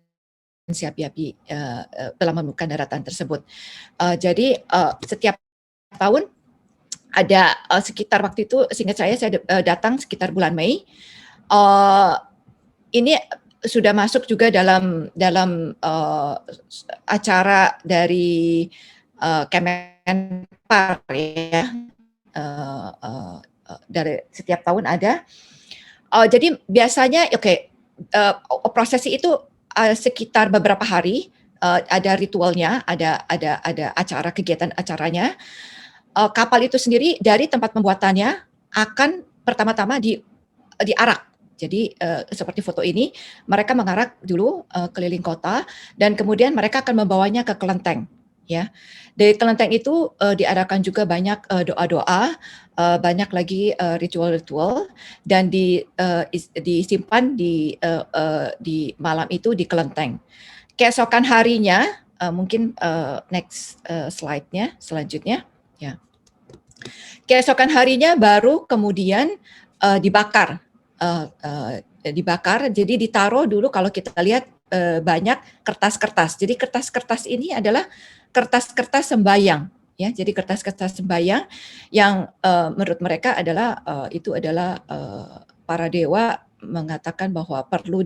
Si Api-Api telah menemukan daratan tersebut. Jadi setiap tahun ada sekitar waktu itu, seingat saya datang sekitar bulan Mei. Ini sudah masuk juga dalam acara dari Kemenpar ya. Dari setiap tahun ada. Jadi biasanya prosesi itu sekitar beberapa hari, ada ritualnya, ada acara kegiatan acaranya. Kapal itu sendiri dari tempat pembuatannya akan pertama-tama diarak. Jadi seperti foto ini, mereka mengarak dulu keliling kota dan kemudian mereka akan membawanya ke kelenteng. Ya, dari kelenteng itu diadakan juga banyak doa-doa, banyak lagi ritual-ritual dan disimpan di malam itu di kelenteng. Keesokan harinya, mungkin next slide-nya selanjutnya, ya. Keesokan harinya baru kemudian dibakar. Jadi ditaruh dulu kalau kita lihat banyak kertas-kertas. Jadi kertas-kertas ini adalah kertas-kertas sembayang, ya. Jadi kertas-kertas sembayang yang menurut mereka adalah itu adalah para dewa mengatakan bahwa perlu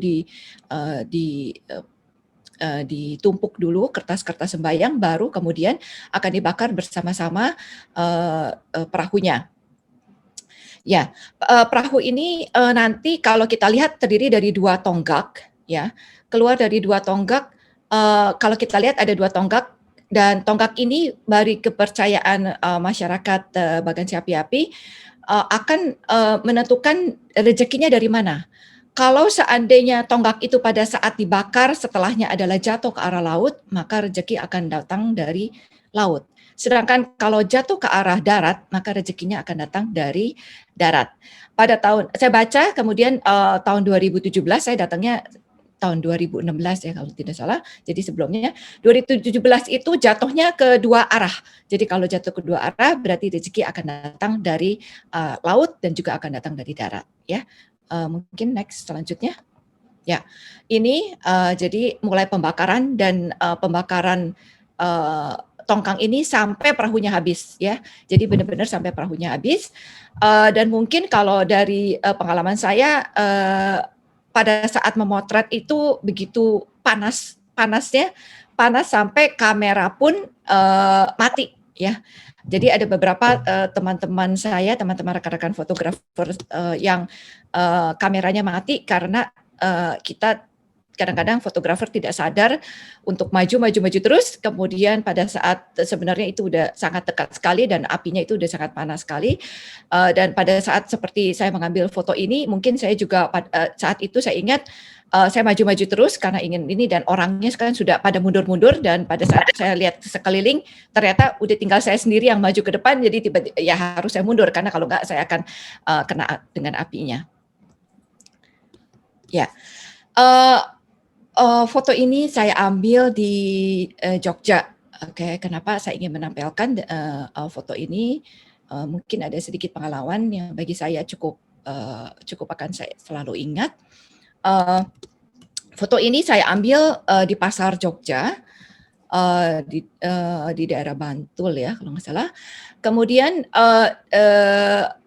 ditumpuk dulu kertas-kertas sembayang, baru kemudian akan dibakar bersama-sama perahunya. Ya, perahu ini nanti kalau kita lihat terdiri dari 2 tonggak, ya. Keluar dari 2 tonggak, kalau kita lihat ada 2 tonggak, dan tonggak ini dari kepercayaan masyarakat Bagan Si Api-Api akan menentukan rezekinya dari mana. Kalau seandainya tonggak itu pada saat dibakar setelahnya adalah jatuh ke arah laut, maka rezeki akan datang dari laut. Sedangkan kalau jatuh ke arah darat, maka rezekinya akan datang dari darat. Pada tahun saya baca kemudian tahun 2017 saya datangnya tahun 2016 ya kalau tidak salah. Jadi sebelumnya 2017 itu jatuhnya ke 2 arah. Jadi kalau jatuh ke 2 arah berarti rezeki akan datang dari laut dan juga akan datang dari darat, ya. Mungkin next selanjutnya. Ya, ini jadi mulai pembakaran dan pembakaran tongkang ini sampai perahunya habis, ya. Jadi benar-benar sampai perahunya habis. Dan mungkin kalau dari pengalaman saya pada saat memotret itu begitu panasnya sampai kamera pun mati, ya. Jadi ada beberapa teman-teman saya, teman-teman rekan-rekan fotografer yang kameranya mati karena kita kadang-kadang fotografer tidak sadar untuk maju terus, kemudian pada saat sebenarnya itu udah sangat dekat sekali dan apinya itu udah sangat panas sekali, dan pada saat seperti saya mengambil foto ini, mungkin saya juga saat itu saya ingat saya maju terus karena ingin ini, dan orangnya sekarang sudah pada mundur-mundur, dan pada saat saya lihat sekeliling ternyata udah tinggal saya sendiri yang maju ke depan, jadi tiba-tiba ya harus saya mundur karena kalau enggak saya akan kena dengan apinya. Ya. Foto ini saya ambil di Jogja. Oke, kenapa saya ingin menampilkan foto ini? Mungkin ada sedikit pengalaman yang bagi saya cukup akan saya selalu ingat. Foto ini saya ambil di pasar Jogja, di daerah Bantul ya kalau nggak salah. Kemudian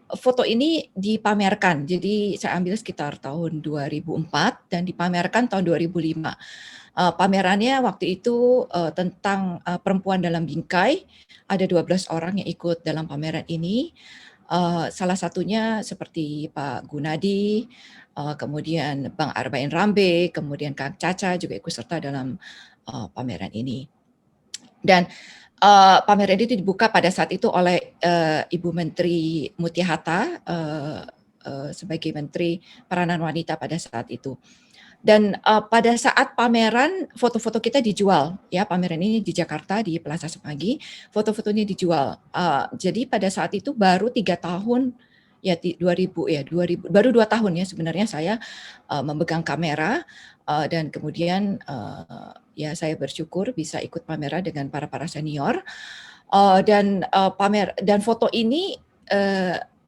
foto ini dipamerkan, jadi saya ambil sekitar tahun 2004 dan dipamerkan tahun 2005. Pamerannya waktu itu tentang perempuan dalam bingkai, ada 12 orang yang ikut dalam pameran ini. Salah satunya seperti Pak Gunadi, kemudian Bang Arbain Rambe, kemudian Kang Caca juga ikut serta dalam pameran ini. Dan pameran itu dibuka pada saat itu oleh Ibu Menteri Mutia Hatta sebagai Menteri Peranan Wanita pada saat itu. Dan pada saat pameran foto-foto kita dijual, ya, pameran ini di Jakarta di Plaza Semanggi, foto-fotonya dijual. Jadi pada saat itu baru 3 tahun ya 2000 baru 2 tahun ya sebenarnya saya memegang kamera, dan kemudian ya saya bersyukur bisa ikut pameran dengan para senior, dan foto ini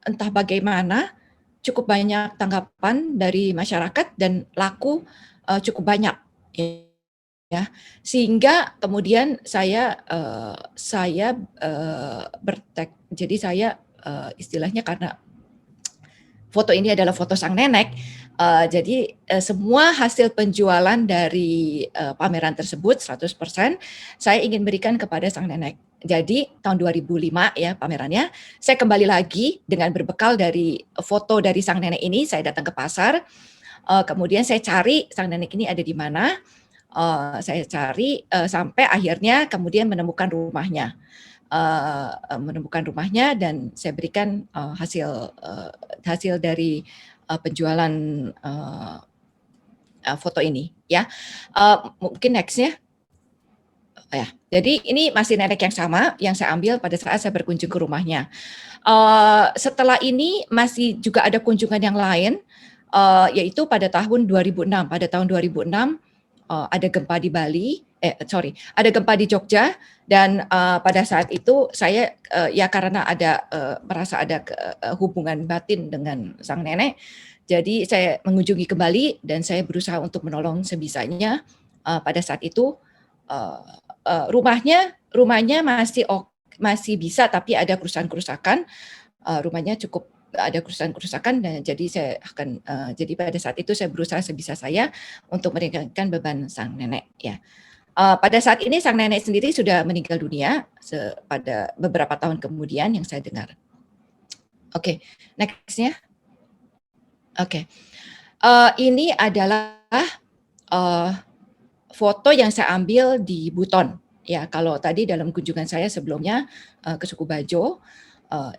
entah bagaimana cukup banyak tanggapan dari masyarakat dan laku cukup banyak, ya, sehingga kemudian saya jadi saya istilahnya karena foto ini adalah foto sang nenek, jadi semua hasil penjualan dari pameran tersebut 100% saya ingin berikan kepada sang nenek. Jadi tahun 2005 ya pamerannya, saya kembali lagi dengan berbekal dari foto dari sang nenek ini, saya datang ke pasar, kemudian saya cari sang nenek ini ada di mana, saya cari sampai akhirnya kemudian menemukan rumahnya. Dan saya berikan hasil dari penjualan foto ini, ya. Mungkin next-nya. Ya, jadi ini masih nenek yang sama yang saya ambil pada saat saya berkunjung ke rumahnya. Setelah ini masih juga ada kunjungan yang lain, yaitu pada tahun 2006. Pada tahun 2006 ada gempa di Bali, ada gempa di Jogja, dan pada saat itu saya ya karena ada merasa ada hubungan batin dengan sang nenek, Jadi saya mengunjungi kembali dan saya berusaha untuk menolong sebisanya. Pada saat itu rumahnya masih bisa, tapi ada kerusakan-kerusakan. Rumahnya cukup ada kerusakan-kerusakan, dan jadi saya akan jadi pada saat itu saya berusaha sebisa saya untuk meringankan beban sang nenek, ya. Pada saat ini sang nenek sendiri sudah meninggal dunia pada beberapa tahun kemudian yang saya dengar. Oke, next-nya. Oke. Ini adalah foto yang saya ambil di Buton. Ya, kalau tadi dalam kunjungan saya sebelumnya ke suku Bajo,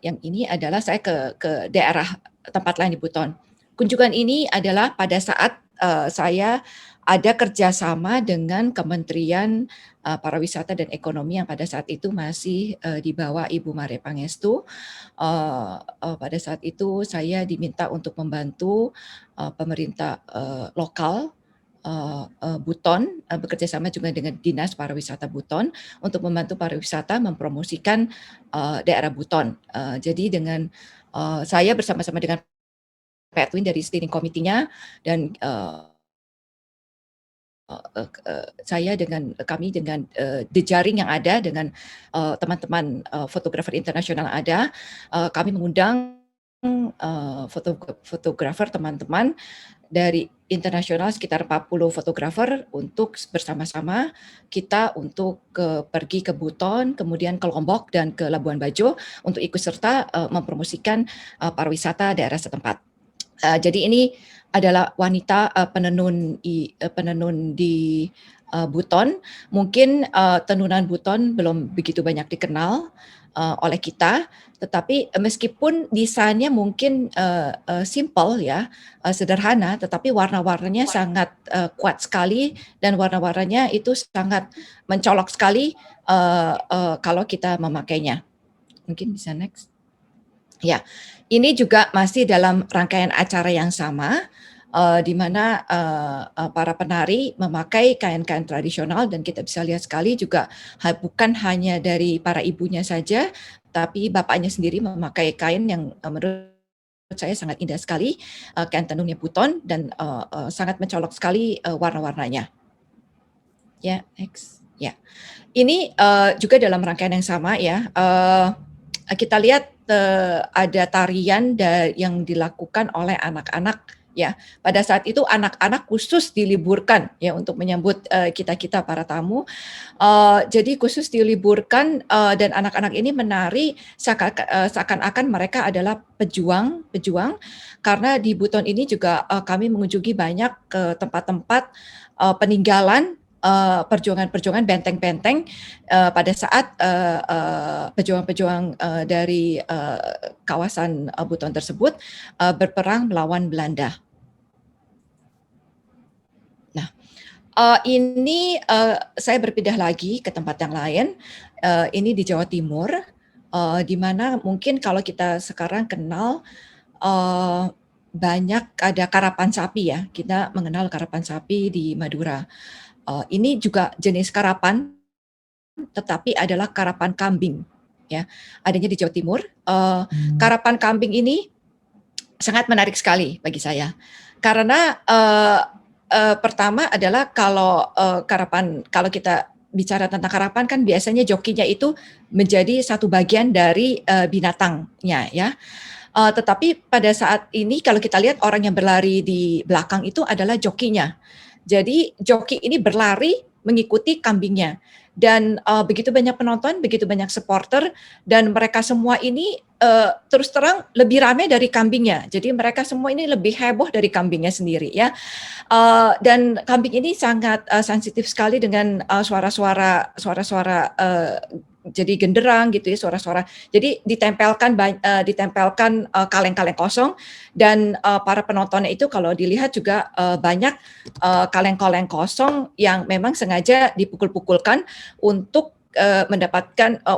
yang ini adalah saya ke daerah tempat lain di Buton. Kunjungan ini adalah pada saat saya ada kerjasama dengan Kementerian Pariwisata dan Ekonomi yang pada saat itu masih di bawah Ibu Maria Pangestu. Pada saat itu saya diminta untuk membantu pemerintah lokal Buton, bekerja sama juga dengan Dinas Pariwisata Buton untuk membantu pariwisata mempromosikan daerah Buton. Jadi dengan saya bersama-sama dengan Pak Edwin dari steering committee-nya dan kami dengan jejaring yang ada dengan teman-teman fotografer internasional ada, kami mengundang fotografer teman-teman dari internasional sekitar 40 fotografer untuk bersama-sama kita untuk pergi ke Buton, kemudian ke Lombok dan ke Labuan Bajo untuk ikut serta mempromosikan pariwisata daerah setempat. Jadi ini adalah wanita penenun di Buton. Mungkin tenunan Buton belum begitu banyak dikenal oleh kita, tetapi meskipun desainnya mungkin simple ya, sederhana, tetapi warna-warnanya sangat kuat sekali dan warna-warnanya itu sangat mencolok sekali kalau kita memakainya. Mungkin bisa next. Ya, ini juga masih dalam rangkaian acara yang sama, di mana para penari memakai kain-kain tradisional dan kita bisa lihat sekali juga bukan hanya dari para ibunya saja, tapi bapaknya sendiri memakai kain yang menurut saya sangat indah sekali, kain tenunnya Buton dan sangat mencolok sekali warna-warnanya. Ya, next. Ya, ini juga dalam rangkaian yang sama ya. Kita lihat ada tarian yang dilakukan oleh anak-anak ya. Pada saat itu anak-anak khusus diliburkan ya untuk menyambut kita para tamu. Jadi khusus diliburkan dan anak-anak ini menari seakan-akan mereka adalah pejuang karena di Buton ini juga kami mengunjungi banyak ke tempat-tempat peninggalan perjuangan-perjuangan benteng-benteng pada saat pejuang-pejuang dari kawasan Buton tersebut berperang melawan Belanda. Nah, ini saya berpindah lagi ke tempat yang lain. Ini di Jawa Timur, di mana mungkin kalau kita sekarang kenal banyak ada karapan sapi ya. Kita mengenal karapan sapi di Madura. Ini juga jenis karapan, tetapi adalah karapan kambing, ya. Adanya di Jawa Timur. Karapan kambing ini sangat menarik sekali bagi saya, karena pertama adalah kalau kita bicara tentang karapan kan biasanya jokinya itu menjadi satu bagian dari binatangnya, ya. Tetapi pada saat ini kalau kita lihat orang yang berlari di belakang itu adalah jokinya. Jadi joki ini berlari mengikuti kambingnya dan begitu banyak penonton, begitu banyak supporter dan mereka semua ini terus terang lebih ramai dari kambingnya. Jadi mereka semua ini lebih heboh dari kambingnya sendiri ya. Dan kambing ini sangat sensitif sekali dengan suara-suara jadi genderang gitu ya, suara-suara. Jadi ditempelkan kaleng-kaleng kosong dan para penontonnya itu kalau dilihat juga banyak kaleng-kaleng kosong yang memang sengaja dipukul-pukulkan untuk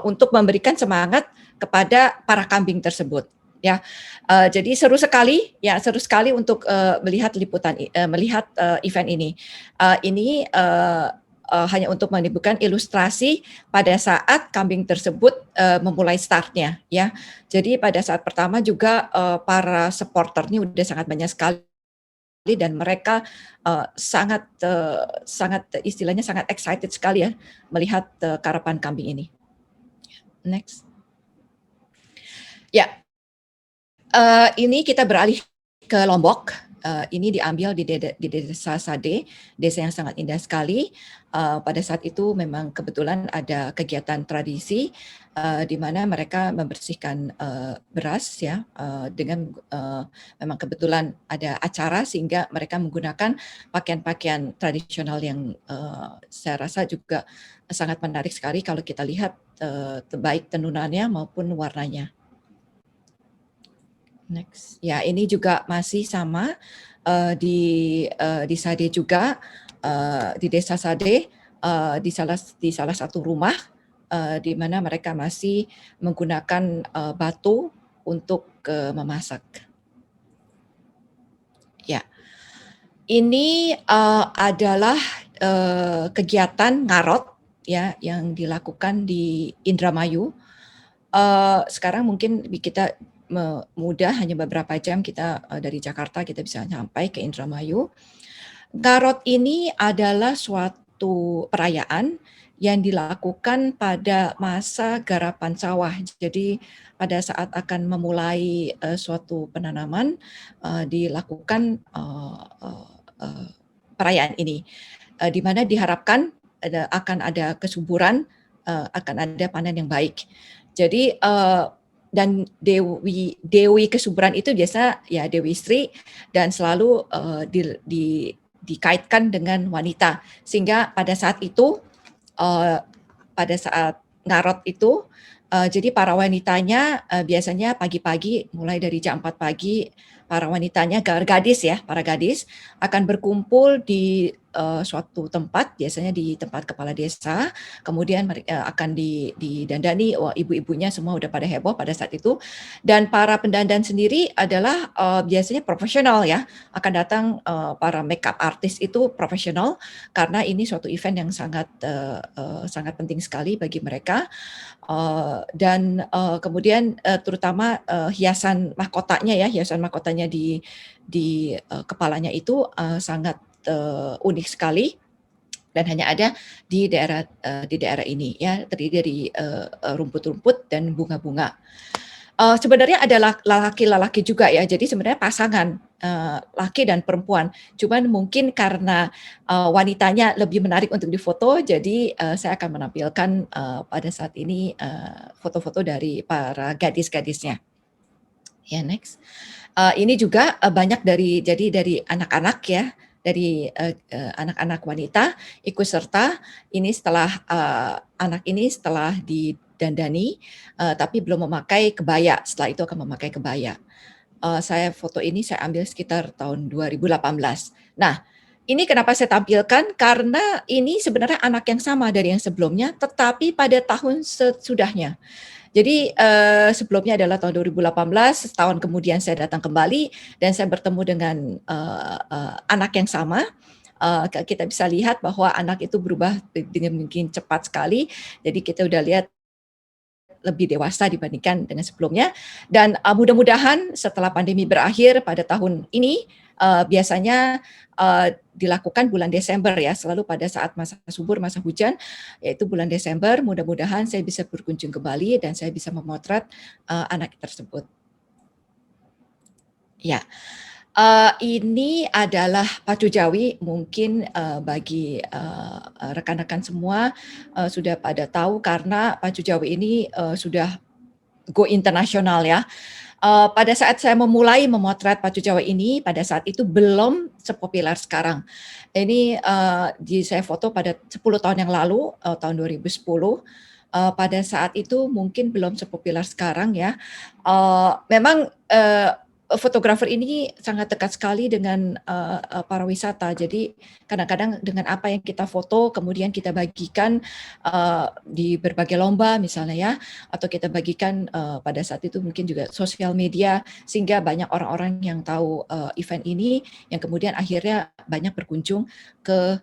untuk memberikan semangat kepada para kambing tersebut. Ya, jadi seru sekali untuk melihat event ini. Ini hanya untuk menimbulkan ilustrasi pada saat kambing tersebut memulai startnya ya. Jadi pada saat pertama juga para supporternya udah sangat banyak sekali dan mereka sangat istilahnya sangat excited sekali ya melihat karapan kambing ini. Next. Ya, ini kita beralih ke Lombok. Ini diambil di desa Sade, desa yang sangat indah sekali. Pada saat itu memang kebetulan ada kegiatan tradisi di mana mereka membersihkan beras ya dengan memang kebetulan ada acara sehingga mereka menggunakan pakaian-pakaian tradisional yang saya rasa juga sangat menarik sekali kalau kita lihat baik tenunannya maupun warnanya. Next. Ya, ini juga masih sama di Sade juga, di desa Sade, di salah satu rumah di mana mereka masih menggunakan batu untuk memasak. Ya, ini adalah kegiatan ngarot ya yang dilakukan di Indramayu. Sekarang mungkin kita mudah hanya beberapa jam kita dari Jakarta kita bisa sampai ke Indramayu. Ngarot ini adalah suatu perayaan yang dilakukan pada masa garapan sawah. Jadi pada saat akan memulai suatu penanaman dilakukan perayaan ini, di mana diharapkan akan ada kesuburan, akan ada panen yang baik. Jadi dan dewi kesuburan itu biasa ya Dewi Sri dan selalu dikaitkan dengan wanita sehingga pada saat itu pada saat ngarot itu jadi para wanitanya biasanya pagi-pagi mulai dari jam 4 pagi para wanitanya para gadis akan berkumpul di suatu tempat, biasanya di tempat kepala desa, kemudian akan didandani, ibu-ibunya semua udah pada heboh pada saat itu, dan para pendandan sendiri adalah biasanya profesional ya, akan datang para makeup artist itu profesional, karena ini suatu event yang sangat penting sekali bagi mereka, dan kemudian terutama hiasan mahkotanya di kepalanya itu sangat unik sekali dan hanya ada di daerah ini ya, terdiri dari rumput-rumput dan bunga-bunga. Sebenarnya ada laki-laki juga ya, jadi sebenarnya pasangan laki dan perempuan. Cuman mungkin karena wanitanya lebih menarik untuk difoto, jadi saya akan menampilkan pada saat ini foto-foto dari para gadis-gadisnya. Ya, next. Ini juga banyak dari anak-anak ya, dari anak-anak wanita ikut serta. Ini setelah anak ini setelah didandani tapi belum memakai kebaya, setelah itu akan memakai kebaya. Foto ini saya ambil sekitar tahun 2018. Nah, ini kenapa saya tampilkan, karena ini sebenarnya anak yang sama dari yang sebelumnya tetapi pada tahun sesudahnya. Jadi sebelumnya adalah tahun 2018, setahun kemudian saya datang kembali dan saya bertemu dengan anak yang sama. Kita bisa lihat bahwa anak itu berubah dengan mungkin cepat sekali. Jadi kita udah lihat lebih dewasa dibandingkan dengan sebelumnya. Dan mudah-mudahan setelah pandemi berakhir pada tahun ini, biasanya dilakukan bulan Desember ya, selalu pada saat masa subur, masa hujan, yaitu bulan Desember. Mudah-mudahan saya bisa berkunjung ke Bali dan saya bisa memotret anak tersebut. Ya, ini adalah pacu jawi. Mungkin bagi rekan-rekan semua sudah pada tahu karena pacu jawi ini sudah go internasional ya. Pada saat saya memulai memotret pacu jawi ini, pada saat itu belum sepopuler sekarang. Ini saya foto pada 10 tahun yang lalu, tahun 2010. Pada saat itu mungkin belum sepopuler sekarang ya. Memang fotografer ini sangat dekat sekali dengan para wisata. Jadi kadang-kadang dengan apa yang kita foto kemudian kita bagikan di berbagai lomba misalnya ya, atau kita bagikan pada saat itu mungkin juga sosial media sehingga banyak orang-orang yang tahu event ini yang kemudian akhirnya banyak berkunjung ke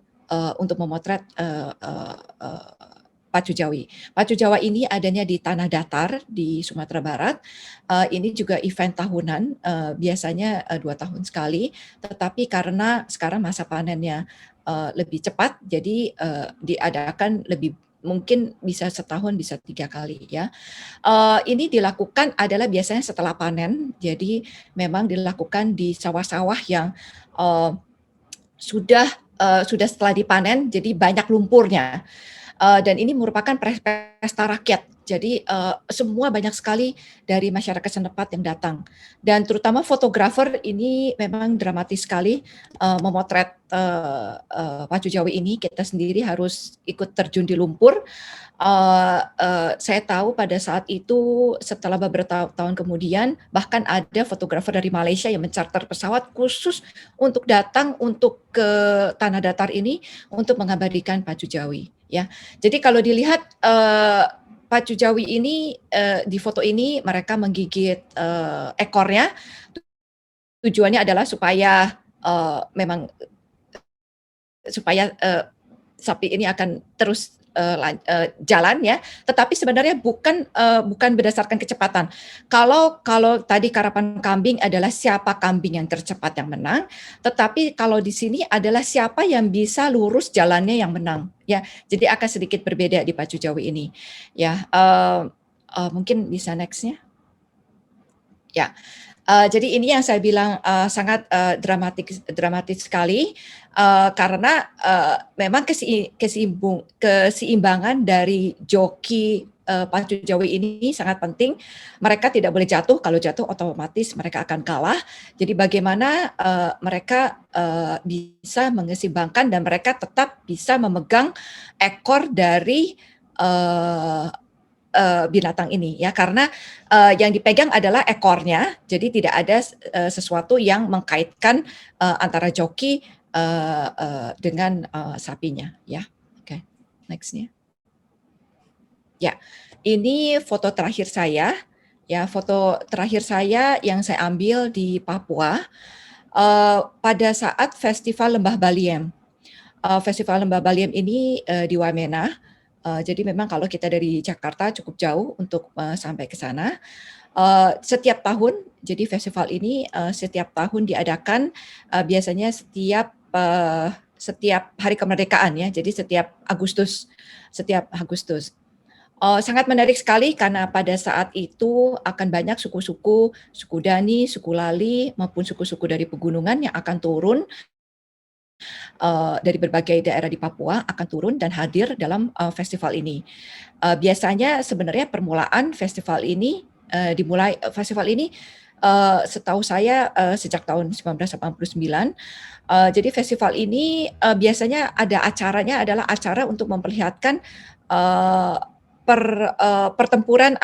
untuk memotret pacu jawi. Pacu Jawa ini adanya di tanah datar di Sumatera Barat. Ini juga event tahunan, biasanya 2 tahun sekali, tetapi karena sekarang masa panennya lebih cepat, jadi diadakan lebih mungkin bisa setahun bisa 3 kali ya. Ini dilakukan adalah biasanya setelah panen, jadi memang dilakukan di sawah-sawah yang sudah setelah dipanen, jadi banyak lumpurnya. Dan ini merupakan pesta rakyat. Jadi semua banyak sekali dari masyarakat setempat yang datang. Dan terutama fotografer ini memang dramatis sekali memotret pacu jawi ini. Kita sendiri harus ikut terjun di lumpur. Saya tahu pada saat itu setelah beberapa tahun kemudian bahkan ada fotografer dari Malaysia yang mencharter pesawat khusus untuk datang untuk ke tanah datar ini untuk mengabadikan pacu jawi. Ya, jadi kalau dilihat pacu jawi ini di foto ini mereka menggigit ekornya. Tujuannya adalah supaya supaya sapi ini akan terus jalan ya, tetapi sebenarnya bukan berdasarkan kecepatan. Kalau tadi karapan kambing adalah siapa kambing yang tercepat yang menang, tetapi kalau di sini adalah siapa yang bisa lurus jalannya yang menang ya. Jadi akan sedikit berbeda di pacu jawi ini ya. Mungkin bisa nextnya ya. Jadi ini yang saya bilang sangat dramatis sekali karena memang keseimbangan dari joki pacu jawi ini sangat penting. Mereka tidak boleh jatuh, kalau jatuh otomatis mereka akan kalah. Jadi bagaimana mereka bisa mengeseimbangkan dan mereka tetap bisa memegang ekor dari binatang ini ya, karena yang dipegang adalah ekornya, jadi tidak ada sesuatu yang mengkaitkan antara joki dengan sapinya ya. Oke, nextnya. Ya, ini foto terakhir saya ya, foto terakhir saya yang saya ambil di Papua pada saat Festival Lembah Baliem. Festival Lembah Baliem ini di Wamena. Jadi memang kalau kita dari Jakarta cukup jauh untuk sampai ke sana. Setiap tahun, jadi festival ini setiap tahun diadakan biasanya setiap hari kemerdekaan ya. Jadi setiap Agustus. Sangat menarik sekali karena pada saat itu akan banyak suku-suku, suku Dani, suku Lali maupun suku-suku dari pegunungan yang akan turun. Dari berbagai daerah di Papua akan turun dan hadir dalam festival ini. Biasanya sebenarnya permulaan festival ini setahu saya sejak tahun 1989. Jadi festival ini biasanya ada acaranya adalah acara untuk memperlihatkan pertempuran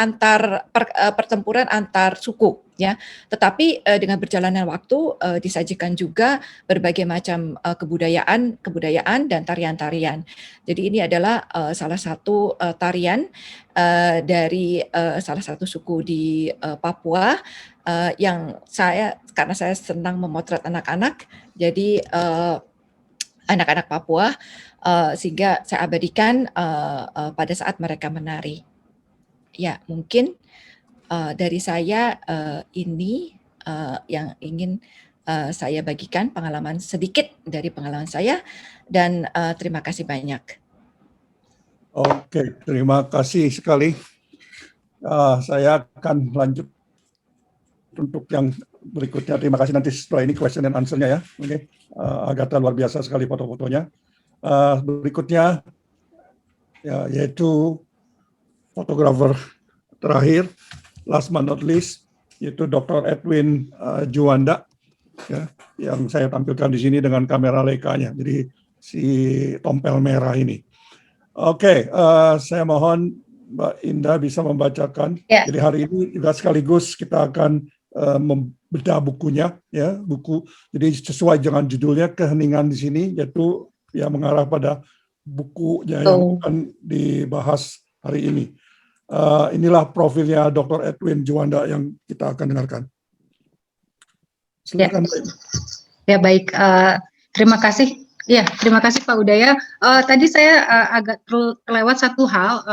antar suku ya. Tetapi dengan berjalannya waktu disajikan juga berbagai macam kebudayaan dan tarian-tarian. Jadi ini adalah salah satu tarian dari salah satu suku di Papua yang karena saya senang memotret anak-anak, jadi anak-anak Papua sehingga saya abadikan pada saat mereka menari. Ya, mungkin dari saya ini yang ingin saya bagikan sedikit dari pengalaman saya dan terima kasih banyak. Oke, terima kasih sekali. Saya akan lanjut untuk yang berikutnya. Terima kasih, nanti setelah ini question and answer-nya ya. Oke. Agatha luar biasa sekali foto-fotonya. Berikutnya ya, yaitu fotografer terakhir, last but not least, yaitu Dr. Edwin Juanda ya, yang saya tampilkan di sini dengan kamera Leica-nya. Jadi si tompel merah ini. Oke, saya mohon Mbak Indah bisa membacakan. Ya. Jadi hari ini juga sekaligus kita akan membedah bukunya ya, buku. Jadi sesuai dengan judulnya Keheningan di sini, yaitu ya mengarah pada bukunya yang akan dibahas hari ini. Inilah profilnya Dr. Edwin Juanda yang kita akan dengarkan. Silakan. Ya baik, terima kasih Ya, terima kasih Pak Udaya. Tadi saya agak terlewat satu hal.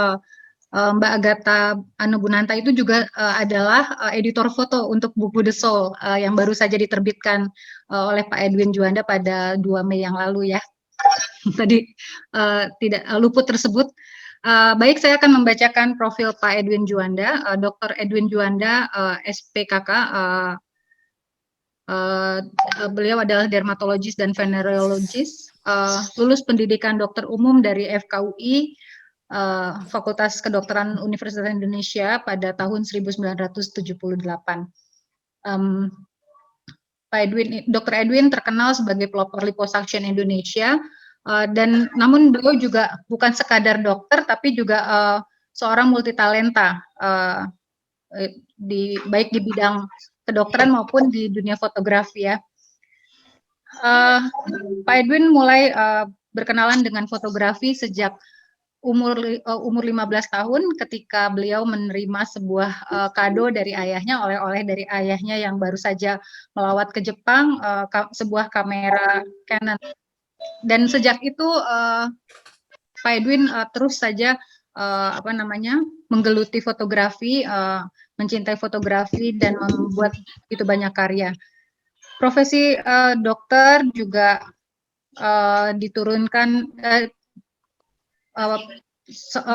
Mbak Agatha Annabunanta itu juga adalah editor foto untuk buku The Soul yang baru saja diterbitkan oleh Pak Edwin Juanda pada 2 Mei yang lalu ya. Tadi tidak luput tersebut. Baik, saya akan membacakan profil Pak Edwin Juanda. Dr. Edwin Juanda, SPKK. Beliau adalah dermatologis dan venerologis, lulus pendidikan dokter umum dari FKUI, Fakultas Kedokteran Universitas Indonesia pada tahun 1978. Dr. Edwin terkenal sebagai pelopor liposuction Indonesia, dan namun beliau juga bukan sekadar dokter, tapi juga seorang multitalenta, baik di bidang kedokteran maupun di dunia fotografi ya. Pak Edwin mulai berkenalan dengan fotografi sejak umur 15 tahun ketika beliau menerima sebuah kado dari ayahnya, oleh-oleh dari ayahnya yang baru saja melawat ke Jepang, sebuah kamera Canon. Dan sejak itu Pak Edwin terus saja menggeluti fotografi, mencintai fotografi dan membuat begitu banyak karya. Profesi dokter juga diturunkan,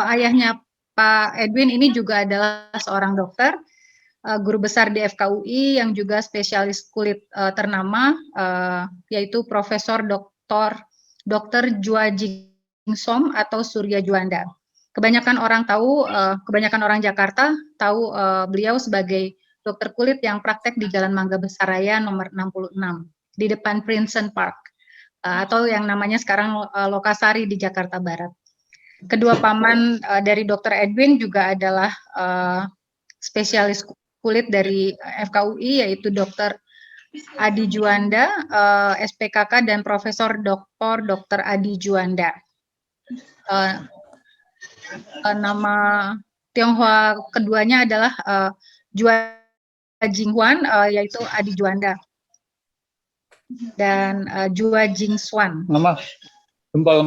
ayahnya Pak Edwin ini juga adalah seorang dokter, guru besar di FKUI yang juga spesialis kulit ternama, yaitu Profesor Dr. Jua Jingsom atau Surya Juanda. Kebanyakan orang Jakarta tahu beliau sebagai dokter kulit yang praktek di Jalan Mangga Besar Raya nomor 66 di depan Princeton Park, atau yang namanya sekarang Lokasari di Jakarta Barat. Kedua paman dari Dr. Edwin juga adalah spesialis kulit dari FKUI, yaitu Dr. Adi Juanda, SPKK, dan Profesor Dr. Adi Juanda. Nama Tionghoa keduanya adalah Jua Jinghuan, yaitu Adi Juanda, dan Jua Jingswan. Nama gempal.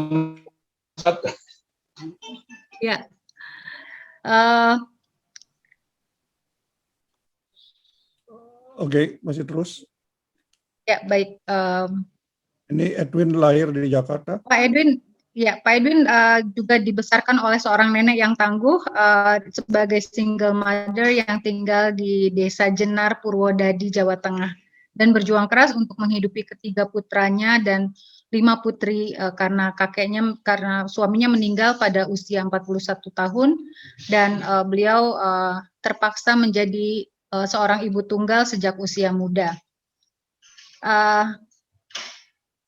Ya. Oke, masih terus. Ya, baik. Ini Edwin lahir di Jakarta. Pak Edwin juga dibesarkan oleh seorang nenek yang tangguh, sebagai single mother yang tinggal di Desa Jenar, Purwodadi, Jawa Tengah, dan berjuang keras untuk menghidupi ketiga putranya dan 5 putri, karena suaminya meninggal pada usia 41 tahun, dan beliau terpaksa menjadi seorang ibu tunggal sejak usia muda.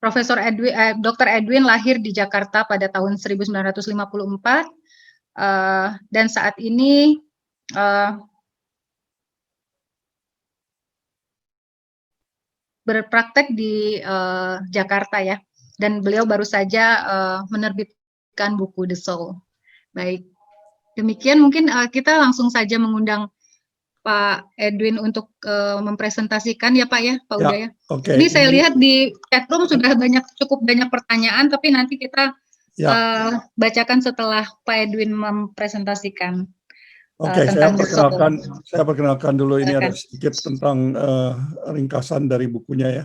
Dr. Edwin lahir di Jakarta pada tahun 1954, dan saat ini berpraktek di Jakarta ya, dan beliau baru saja menerbitkan buku The Soul. Baik, demikian mungkin kita langsung saja mengundang Pak Edwin untuk mempresentasikan ya Pak ya, Pak Udaya. Okay. Ini saya lihat di chatroom sudah cukup banyak pertanyaan, tapi nanti kita bacakan setelah Pak Edwin mempresentasikan. Oke, saya perkenalkan dulu. Ini ada sedikit tentang ringkasan dari bukunya ya.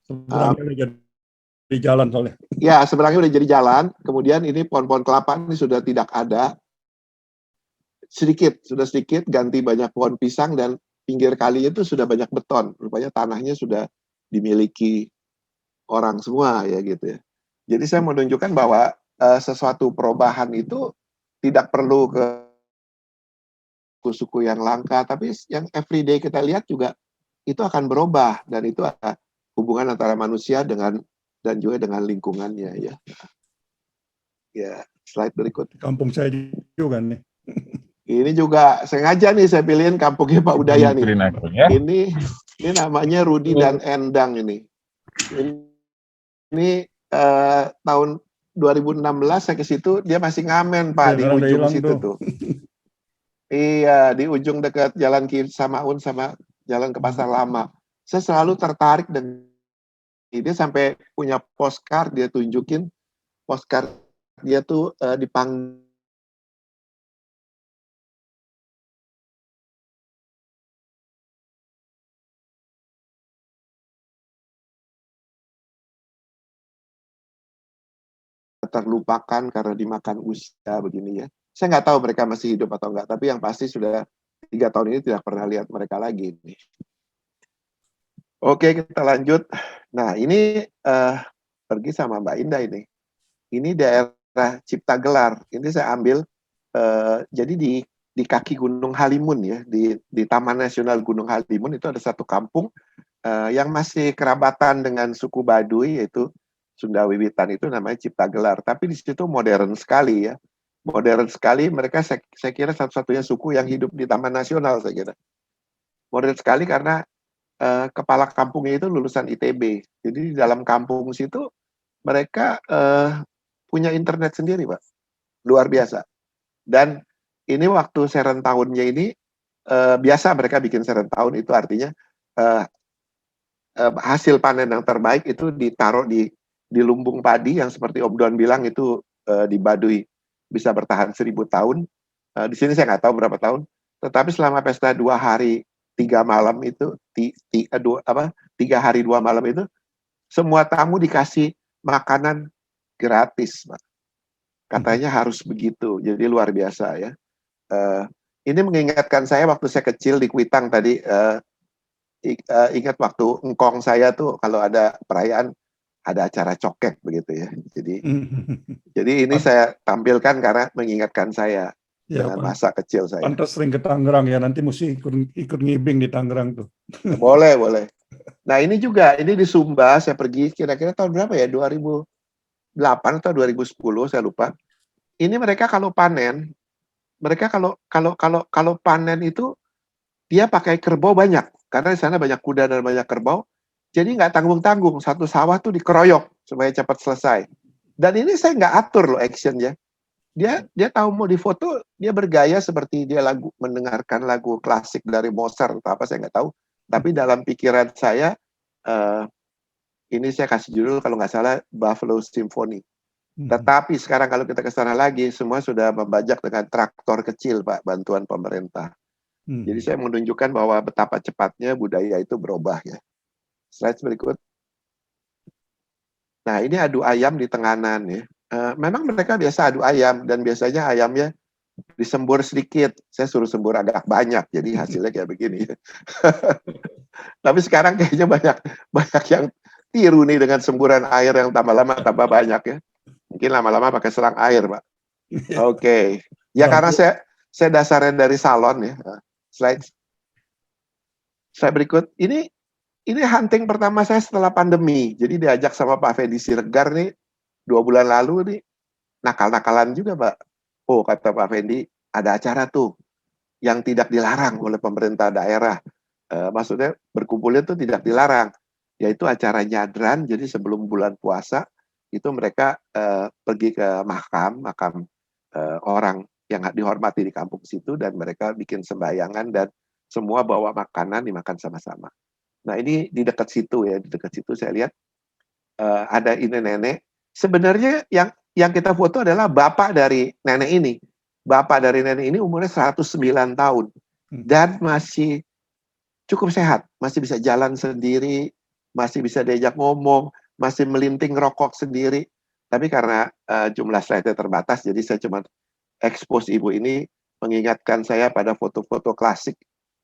Seberangnya udah jadi jalan soalnya. Ya, seberangnya udah jadi jalan. Kemudian ini pohon-pohon kelapa ini sudah tidak ada. Sudah sedikit, ganti banyak pohon pisang, dan pinggir kali itu sudah banyak beton. Rupanya tanahnya sudah dimiliki orang semua ya gitu ya. Jadi saya mau menunjukkan bahwa sesuatu perubahan itu tidak perlu ke suku yang langka, tapi yang everyday kita lihat juga itu akan berubah, dan itu ada hubungan antara manusia dengan dan juga dengan lingkungannya ya. Ya, slide berikut. Kampung saya juga nih. Ini juga sengaja nih saya pilihin kampungnya Pak Udaya nih. Ini namanya Rudi dan Endang ini. Ini tahun 2016 saya ke situ, dia masih ngamen Pak di ujung situ tuh. Iya, di ujung dekat Jalan Ki Samaun sama Jalan ke Pasar Lama. Saya selalu tertarik dengan dia, sampai punya postcard dia tunjukin, postcard dia tuh dipang terlupakan karena dimakan usia begini ya. Saya nggak tahu mereka masih hidup atau enggak, tapi yang pasti sudah 3 tahun ini tidak pernah lihat mereka lagi. Oke, kita lanjut. Nah, ini pergi sama Mbak Indah ini. Ini daerah Cipta Gelar. Ini saya ambil, jadi di kaki Gunung Halimun ya, di Taman Nasional Gunung Halimun itu ada satu kampung yang masih kerabatan dengan suku Baduy, yaitu Sunda Wiwitan, itu namanya Cipta Gelar. Tapi di situ modern sekali ya. Modern sekali, mereka saya kira satu-satunya suku yang hidup di Taman Nasional, saya kira. Modern sekali karena kepala kampungnya itu lulusan ITB. Jadi di dalam kampung situ mereka punya internet sendiri, Pak. Luar biasa. Dan ini waktu serentahunnya ini, biasa mereka bikin serentahun, itu artinya hasil panen yang terbaik itu ditaruh di lumbung padi yang seperti Om Don bilang itu di Baduy bisa bertahan 1000 tahun. Di sini saya nggak tahu berapa tahun, tetapi selama pesta 2 hari 3 malam itu, 3 hari 2 malam itu, semua tamu dikasih makanan gratis, Pak. Katanya harus begitu, jadi luar biasa ya. Ini mengingatkan saya waktu saya kecil di Kuitang tadi, ingat waktu engkong saya tuh kalau ada perayaan, ada acara cokek begitu ya. Jadi ini saya tampilkan karena mengingatkan saya dengan masa kecil saya. Pantas sering ke Tangerang ya, nanti mesti ikut ngibing di Tangerang tuh. Boleh, boleh. Nah ini juga, ini di Sumba, saya pergi kira-kira tahun berapa ya, 2008 atau 2010 saya lupa. Ini mereka kalau panen, mereka kalau panen itu dia pakai kerbau banyak, karena di sana banyak kuda dan banyak kerbau. Jadi nggak tanggung-tanggung, satu sawah tuh dikeroyok supaya cepat selesai. Dan ini saya nggak atur loh actionnya. Dia tahu mau difoto, dia bergaya seperti dia mendengarkan lagu klasik dari Mozart atau apa, saya nggak tahu. Tapi dalam pikiran saya, ini saya kasih judul kalau nggak salah Buffalo Symphony. Tetapi sekarang kalau kita ke sana lagi, semua sudah membajak dengan traktor kecil, Pak, bantuan pemerintah. Jadi saya menunjukkan bahwa betapa cepatnya budaya itu berubah ya. Slide berikut. Nah ini adu ayam di Tenganan ya. Memang mereka biasa adu ayam, dan biasanya ayamnya disembur sedikit. Saya suruh sembur agak banyak, jadi hasilnya kayak begini. Tapi sekarang kayaknya banyak yang tiru nih dengan semburan air yang tambah lama tambah banyak ya. Mungkin lama-lama pakai selang air, Pak. Oke. Ya karena saya dasarnya dari salon ya. Slide berikut. Ini hunting pertama saya setelah pandemi. Jadi diajak sama Pak Fendi Siregar nih 2 bulan lalu nih, nakal-nakalan juga, Pak. Oh, kata Pak Fendi, ada acara tuh. yang tidak dilarang oleh pemerintah daerah. Maksudnya berkumpulnya itu tidak dilarang, yaitu acara nyadran. Jadi sebelum bulan puasa itu mereka pergi ke makam orang yang dihormati di kampung situ, dan mereka bikin sembahyangan dan semua bawa makanan dimakan sama-sama. Nah ini di dekat situ ya, di dekat situ saya lihat ada ini nenek. Sebenarnya yang kita foto adalah bapak dari nenek ini. Bapak dari nenek ini umurnya 109 tahun dan masih cukup sehat, masih bisa jalan sendiri, masih bisa diajak ngomong, masih melinting rokok sendiri. Tapi karena jumlah slide-nya terbatas, jadi saya cuma expose ibu ini, mengingatkan saya pada foto-foto klasik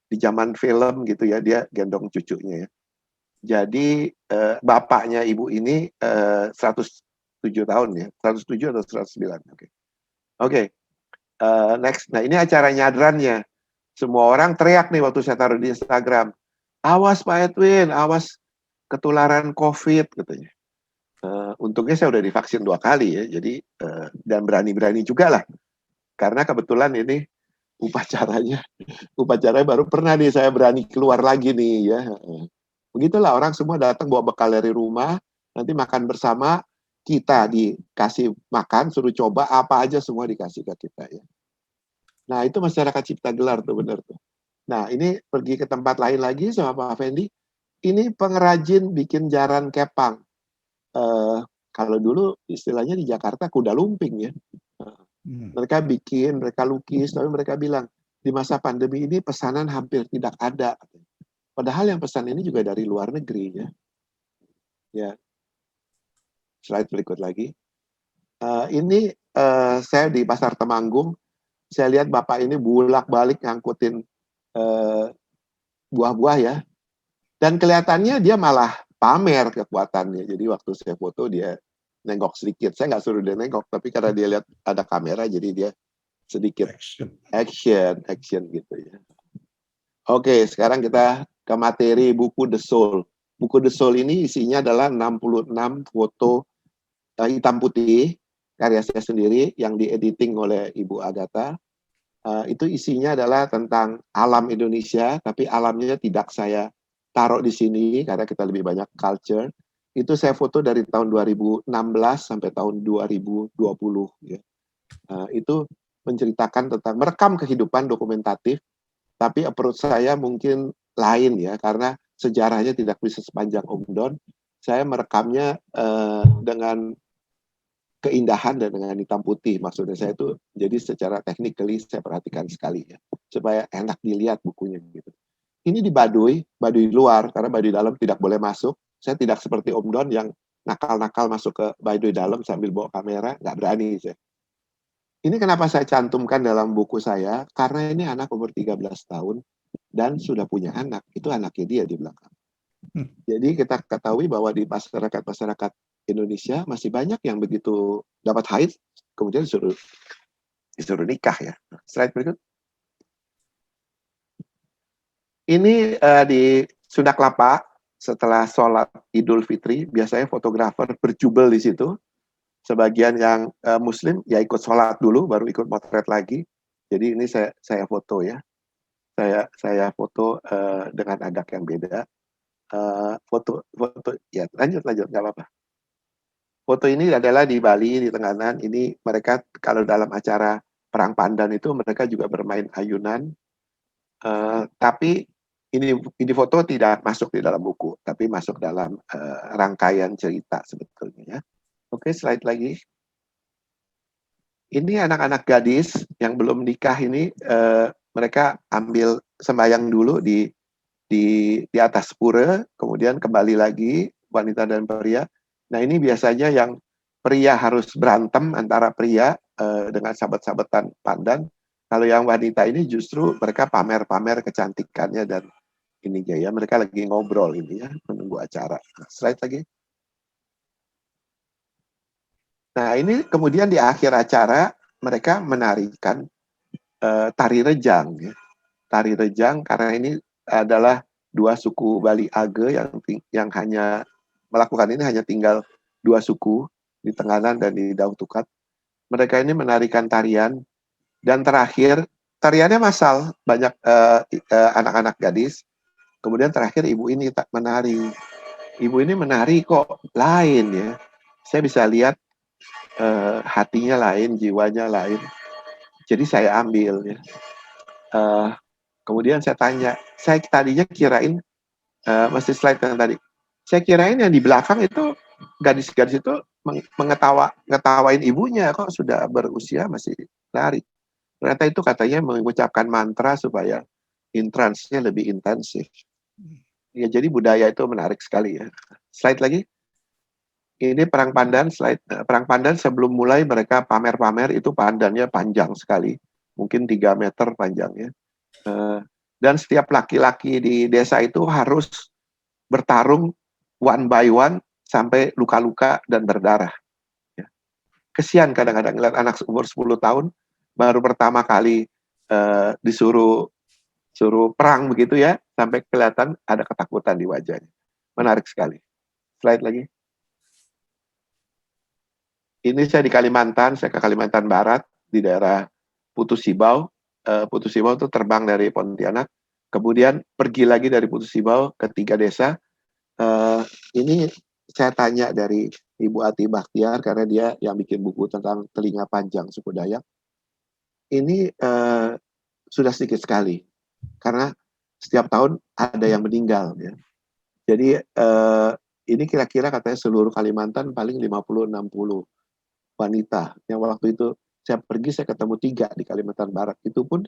di zaman film gitu ya, dia gendong cucunya ya. Jadi bapaknya ibu ini 107 tahun ya, 107 atau 109. Oke. Next. Nah ini acara nyadrannya. Semua orang teriak nih waktu saya taruh di Instagram. Awas Pak Edwin, awas ketularan COVID katanya. Untungnya saya udah divaksin 2 kali ya, jadi dan berani-berani juga lah. Karena kebetulan ini upacaranya baru pernah nih saya berani keluar lagi nih ya. Begitulah, orang semua datang bawa bekal dari rumah, nanti makan bersama, kita dikasih makan, suruh coba apa aja semua dikasih ke kita ya. Nah itu masyarakat Cipta Gelar tuh, bener tuh. Nah ini pergi ke tempat lain lagi sama Pak Fendi, ini pengrajin bikin jaran kepang. Kalau dulu istilahnya di Jakarta kuda lumping ya. Mereka bikin, mereka lukis, tapi mereka bilang di masa pandemi ini pesanan hampir tidak ada. Padahal yang pesan ini juga dari luar negeri ya. Ya. Slide berikut lagi. Ini saya di Pasar Temanggung, saya lihat bapak ini bolak-balik ngangkutin buah-buah ya. Dan kelihatannya dia malah pamer kekuatannya. Jadi waktu saya foto dia nengok sedikit. Saya nggak suruh dia nengok, tapi karena dia lihat ada kamera, jadi dia sedikit action gitu ya. Oke, sekarang kita ke materi buku The Soul. Buku The Soul ini isinya adalah 66 foto hitam putih, karya saya sendiri yang diediting oleh Ibu Agatha. Itu isinya adalah tentang alam Indonesia, tapi alamnya tidak saya taruh di sini karena kita lebih banyak culture. Itu saya foto dari tahun 2016 sampai tahun 2020 ya. Itu menceritakan tentang merekam kehidupan dokumentatif, tapi approach saya mungkin lain ya, karena sejarahnya tidak bisa sepanjang Om Don. Saya merekamnya dengan keindahan dan dengan hitam putih. Maksudnya saya itu jadi secara technically saya perhatikan sekali ya, supaya enak dilihat bukunya gitu. Ini di Baduy luar, karena Baduy dalam tidak boleh masuk. Saya tidak seperti Om Don yang nakal-nakal masuk ke Baduy dalam sambil bawa kamera, nggak berani saya. Ini kenapa saya cantumkan dalam buku saya, karena ini anak umur 13 tahun dan sudah punya anak. Itu anaknya dia di belakang. Jadi kita ketahui bahwa di masyarakat Indonesia masih banyak yang begitu dapat haid, kemudian disuruh nikah ya. Slide berikut. Ini di Sunda Kelapa setelah sholat Idul Fitri, biasanya fotografer berjubel di situ. Sebagian yang Muslim ya ikut sholat dulu, baru ikut motret lagi. Jadi ini saya foto ya. Saya foto dengan agak yang beda. Foto ya lanjut nggak apa-apa. Foto ini adalah di Bali, di Tenganan. Ini mereka kalau dalam acara Perang Pandan itu mereka juga bermain ayunan. Tapi ini foto tidak masuk di dalam buku, tapi masuk dalam rangkaian cerita sebetulnya ya. Oke, slide lagi. Ini anak-anak gadis yang belum nikah ini, mereka ambil sembahyang dulu di atas pura, kemudian kembali lagi wanita dan pria. Nah ini biasanya yang pria harus berantem antara pria dengan sahabat-sahabatan pandan. Kalau yang wanita ini justru mereka pamer-pamer kecantikannya dan ininya ya, mereka lagi ngobrol ini ya, menunggu acara. Slide lagi. Nah ini kemudian di akhir acara mereka menarikan tari rejang ya. Tari rejang karena ini adalah dua suku Bali Age yang hanya melakukan ini, hanya tinggal dua suku di Tenganan dan di Daung Tukat. Mereka ini menarikan tarian dan terakhir tariannya massal, banyak anak-anak gadis. Kemudian terakhir ibu ini tak menari. Ibu ini menari kok lain ya. Saya bisa lihat hatinya lain, jiwanya lain. Jadi saya ambil ya. Kemudian saya tanya, saya tadinya kirain masih slide yang tadi. Saya kirain yang di belakang itu gadis-gadis itu ngetawain ibunya, kok sudah berusia masih lari. Ternyata itu katanya mengucapkan mantra supaya intrance-nya lebih intensif. Ya, jadi budaya itu menarik sekali ya. Slide lagi. Ini perang pandan, slide. Perang pandan sebelum mulai mereka pamer-pamer, itu pandannya panjang sekali. Mungkin 3 meter panjangnya. Dan setiap laki-laki di desa itu harus bertarung one by one sampai luka-luka dan berdarah. Ya. Kesian kadang-kadang lihat anak umur 10 tahun baru pertama kali disuruh perang begitu ya, sampai kelihatan ada ketakutan di wajahnya. Menarik sekali. Slide lagi. Ini saya di Kalimantan, saya ke Kalimantan Barat, di daerah Putus Sibau. Putus Sibau itu terbang dari Pontianak, kemudian pergi lagi dari Putus Sibau ke 3 desa. Ini saya tanya dari Ibu Ati Bakhtiar, karena dia yang bikin buku tentang telinga panjang suku Dayak. Ini sudah sedikit sekali, karena setiap tahun ada yang meninggal. Ya. Jadi ini kira-kira katanya seluruh Kalimantan paling 50-60 wanita. Yang waktu itu saya pergi, saya ketemu 3 di Kalimantan Barat. Itu pun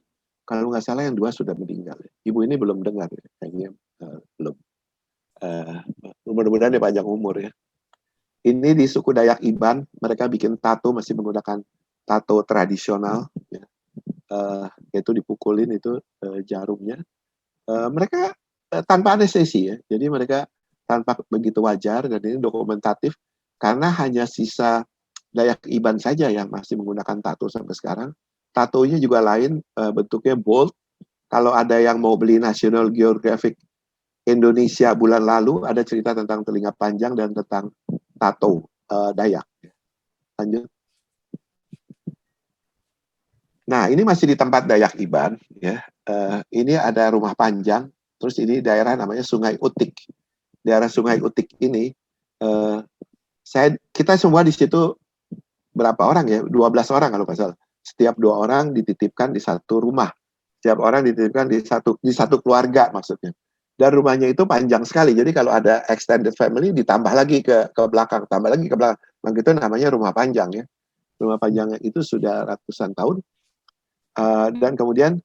kalau nggak salah yang 2 sudah meninggal. Ibu ini belum dengar, ya. Kayaknya belum. Mudah-mudahan dia panjang umur ya. Ini di suku Dayak Iban, mereka bikin tato masih menggunakan tato tradisional, ya. Yaitu dipukulin itu jarumnya. Mereka tanpa anestesi ya, jadi mereka tanpa begitu wajar, dan ini dokumentatif karena hanya sisa Dayak Iban saja yang masih menggunakan tato sampai sekarang. Tatonya juga lain, bentuknya bold. Kalau ada yang mau beli National Geographic Indonesia bulan lalu, ada cerita tentang telinga panjang dan tentang tato Dayak. Lanjut. Nah, ini masih di tempat Dayak Iban. Ya. Ini ada rumah panjang, terus ini daerah namanya Sungai Utik. Daerah Sungai Utik ini, kita semua di situ berapa orang ya? 12 orang kalau nggak salah. Setiap 2 orang dititipkan di satu rumah. Setiap orang dititipkan di satu keluarga maksudnya. Dan rumahnya itu panjang sekali. Jadi kalau ada extended family ditambah lagi ke belakang, tambah lagi ke belakang. Begitu namanya rumah panjang ya. Rumah panjangnya itu sudah ratusan tahun. Dan kemudian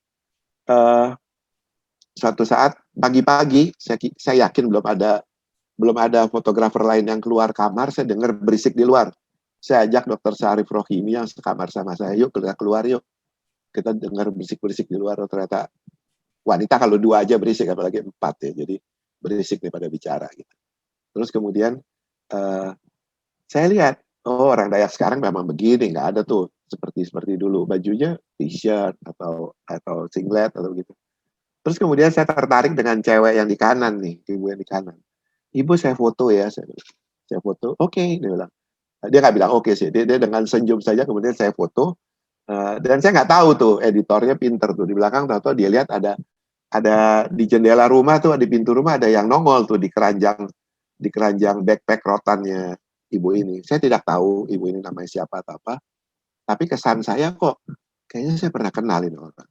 suatu saat pagi-pagi, saya yakin belum ada fotografer lain yang keluar kamar, saya dengar berisik di luar. Saya ajak Dr. Syarif Rohimi yang sekamar sama saya, yuk kita keluar yuk. Kita dengar berisik-berisik di luar, ternyata wanita kalau 2 aja berisik, apalagi 4 ya, jadi berisik daripada bicara gitu. Terus kemudian saya lihat, oh orang Dayak sekarang memang begini, nggak ada tuh seperti dulu, bajunya t-shirt atau singlet atau gitu. Terus kemudian saya tertarik dengan cewek yang di kanan nih, ibu yang di kanan. Ibu saya foto ya, saya foto, oke, dia bilang. Dia nggak bilang oke sih, dia dengan senyum saja, kemudian saya foto, dan saya nggak tahu tuh, editornya pinter tuh, di belakang tahu dia lihat ada di jendela rumah tuh, di pintu rumah ada yang nongol tuh di keranjang backpack rotannya ibu ini. Saya tidak tahu ibu ini namanya siapa atau apa, tapi kesan saya kok kayaknya saya pernah kenalin orang.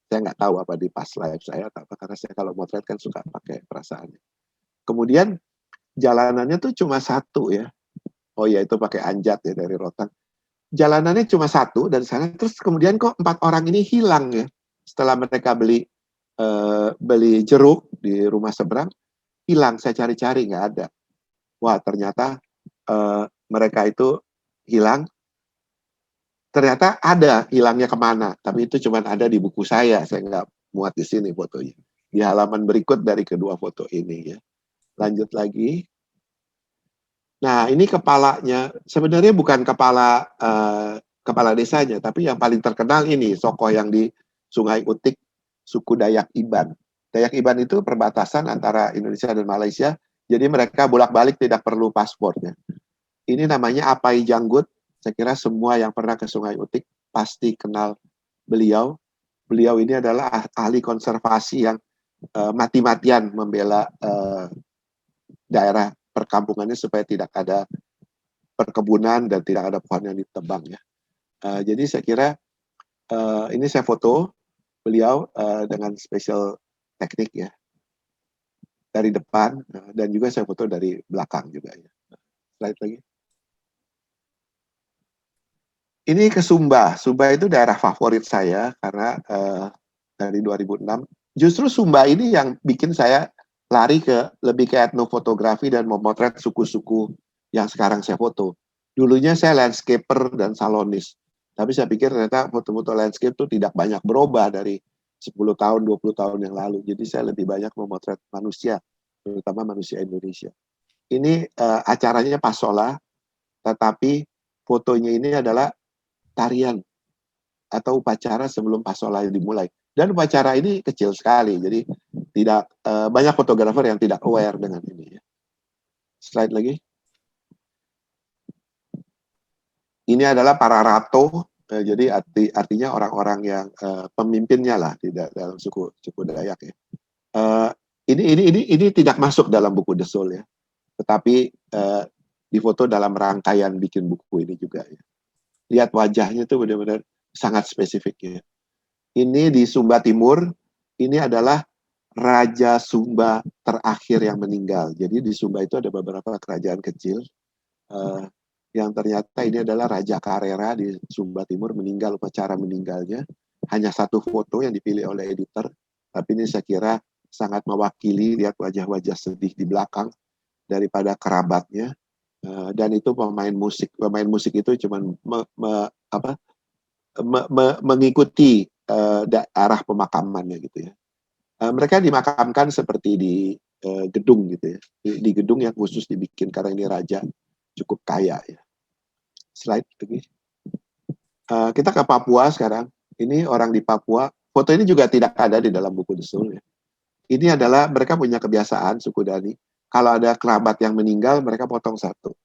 Saya nggak tahu apa di past life saya atau apa, karena saya kalau motret kan suka pakai perasaannya. Kemudian jalanannya tuh cuma satu ya. Oh ya, itu pakai anjat ya dari rotan. Jalanannya cuma satu dari sana, terus kemudian kok 4 orang ini hilang ya. Setelah mereka beli jeruk di rumah seberang, hilang. Saya cari-cari nggak ada. Wah, ternyata mereka itu hilang. Ternyata ada, hilangnya kemana. Tapi itu cuma ada di buku saya nggak muat di sini fotonya. Di halaman berikut dari kedua foto ini ya. Lanjut lagi. Nah, ini kepalanya, sebenarnya bukan kepala desanya, tapi yang paling terkenal ini, Soko yang di Sungai Utik, suku Dayak Iban. Dayak Iban itu perbatasan antara Indonesia dan Malaysia, jadi mereka bolak-balik tidak perlu paspornya. Ini namanya Apai Janggut, saya kira semua yang pernah ke Sungai Utik pasti kenal beliau. Beliau ini adalah ahli konservasi yang mati-matian membela daerah perkampungannya supaya tidak ada perkebunan dan tidak ada pohon yang ditebang ya. Jadi saya kira ini saya foto beliau dengan special teknik ya dari depan dan juga saya foto dari belakang juga ya. Slide lagi. Ini ke Sumba. Sumba itu daerah favorit saya karena dari 2006. Justru Sumba ini yang bikin saya lari lebih ke etnofotografi dan memotret suku-suku yang sekarang saya foto. Dulunya saya landscaper dan salonis. Tapi saya pikir ternyata foto-foto landscape itu tidak banyak berubah dari 10 tahun, 20 tahun yang lalu. Jadi saya lebih banyak memotret manusia, terutama manusia Indonesia. Ini acaranya Pasola, tetapi fotonya ini adalah tarian atau upacara sebelum Pasola dimulai. Dan upacara ini kecil sekali, jadi tidak banyak fotografer yang tidak aware dengan ini. Slide lagi. Ini adalah para rato, jadi artinya orang-orang yang pemimpinnya lah tidak dalam suku Dayak ya. Ini tidak masuk dalam buku The Soul ya, tetapi difoto dalam rangkaian bikin buku ini juga ya. Lihat wajahnya tuh benar-benar sangat spesifik ya. Ini di Sumba Timur, ini adalah Raja Sumba terakhir yang meninggal. Jadi di Sumba itu ada beberapa kerajaan kecil yang ternyata ini adalah Raja Karera di Sumba Timur meninggal, upacara meninggalnya. Hanya satu foto yang dipilih oleh editor, tapi ini saya kira sangat mewakili, lihat wajah-wajah sedih di belakang daripada kerabatnya. Dan itu pemain musik itu cuma mengikuti arah pemakamannya gitu ya. Mereka dimakamkan seperti di gedung gitu ya, di gedung yang khusus dibikin karena ini raja cukup kaya ya. Slide lagi. Kita ke Papua sekarang. Ini orang di Papua. Foto ini juga tidak ada di dalam buku The Soul ya. Ini adalah mereka punya kebiasaan suku Dani. Kalau ada kerabat yang meninggal, mereka potong satu.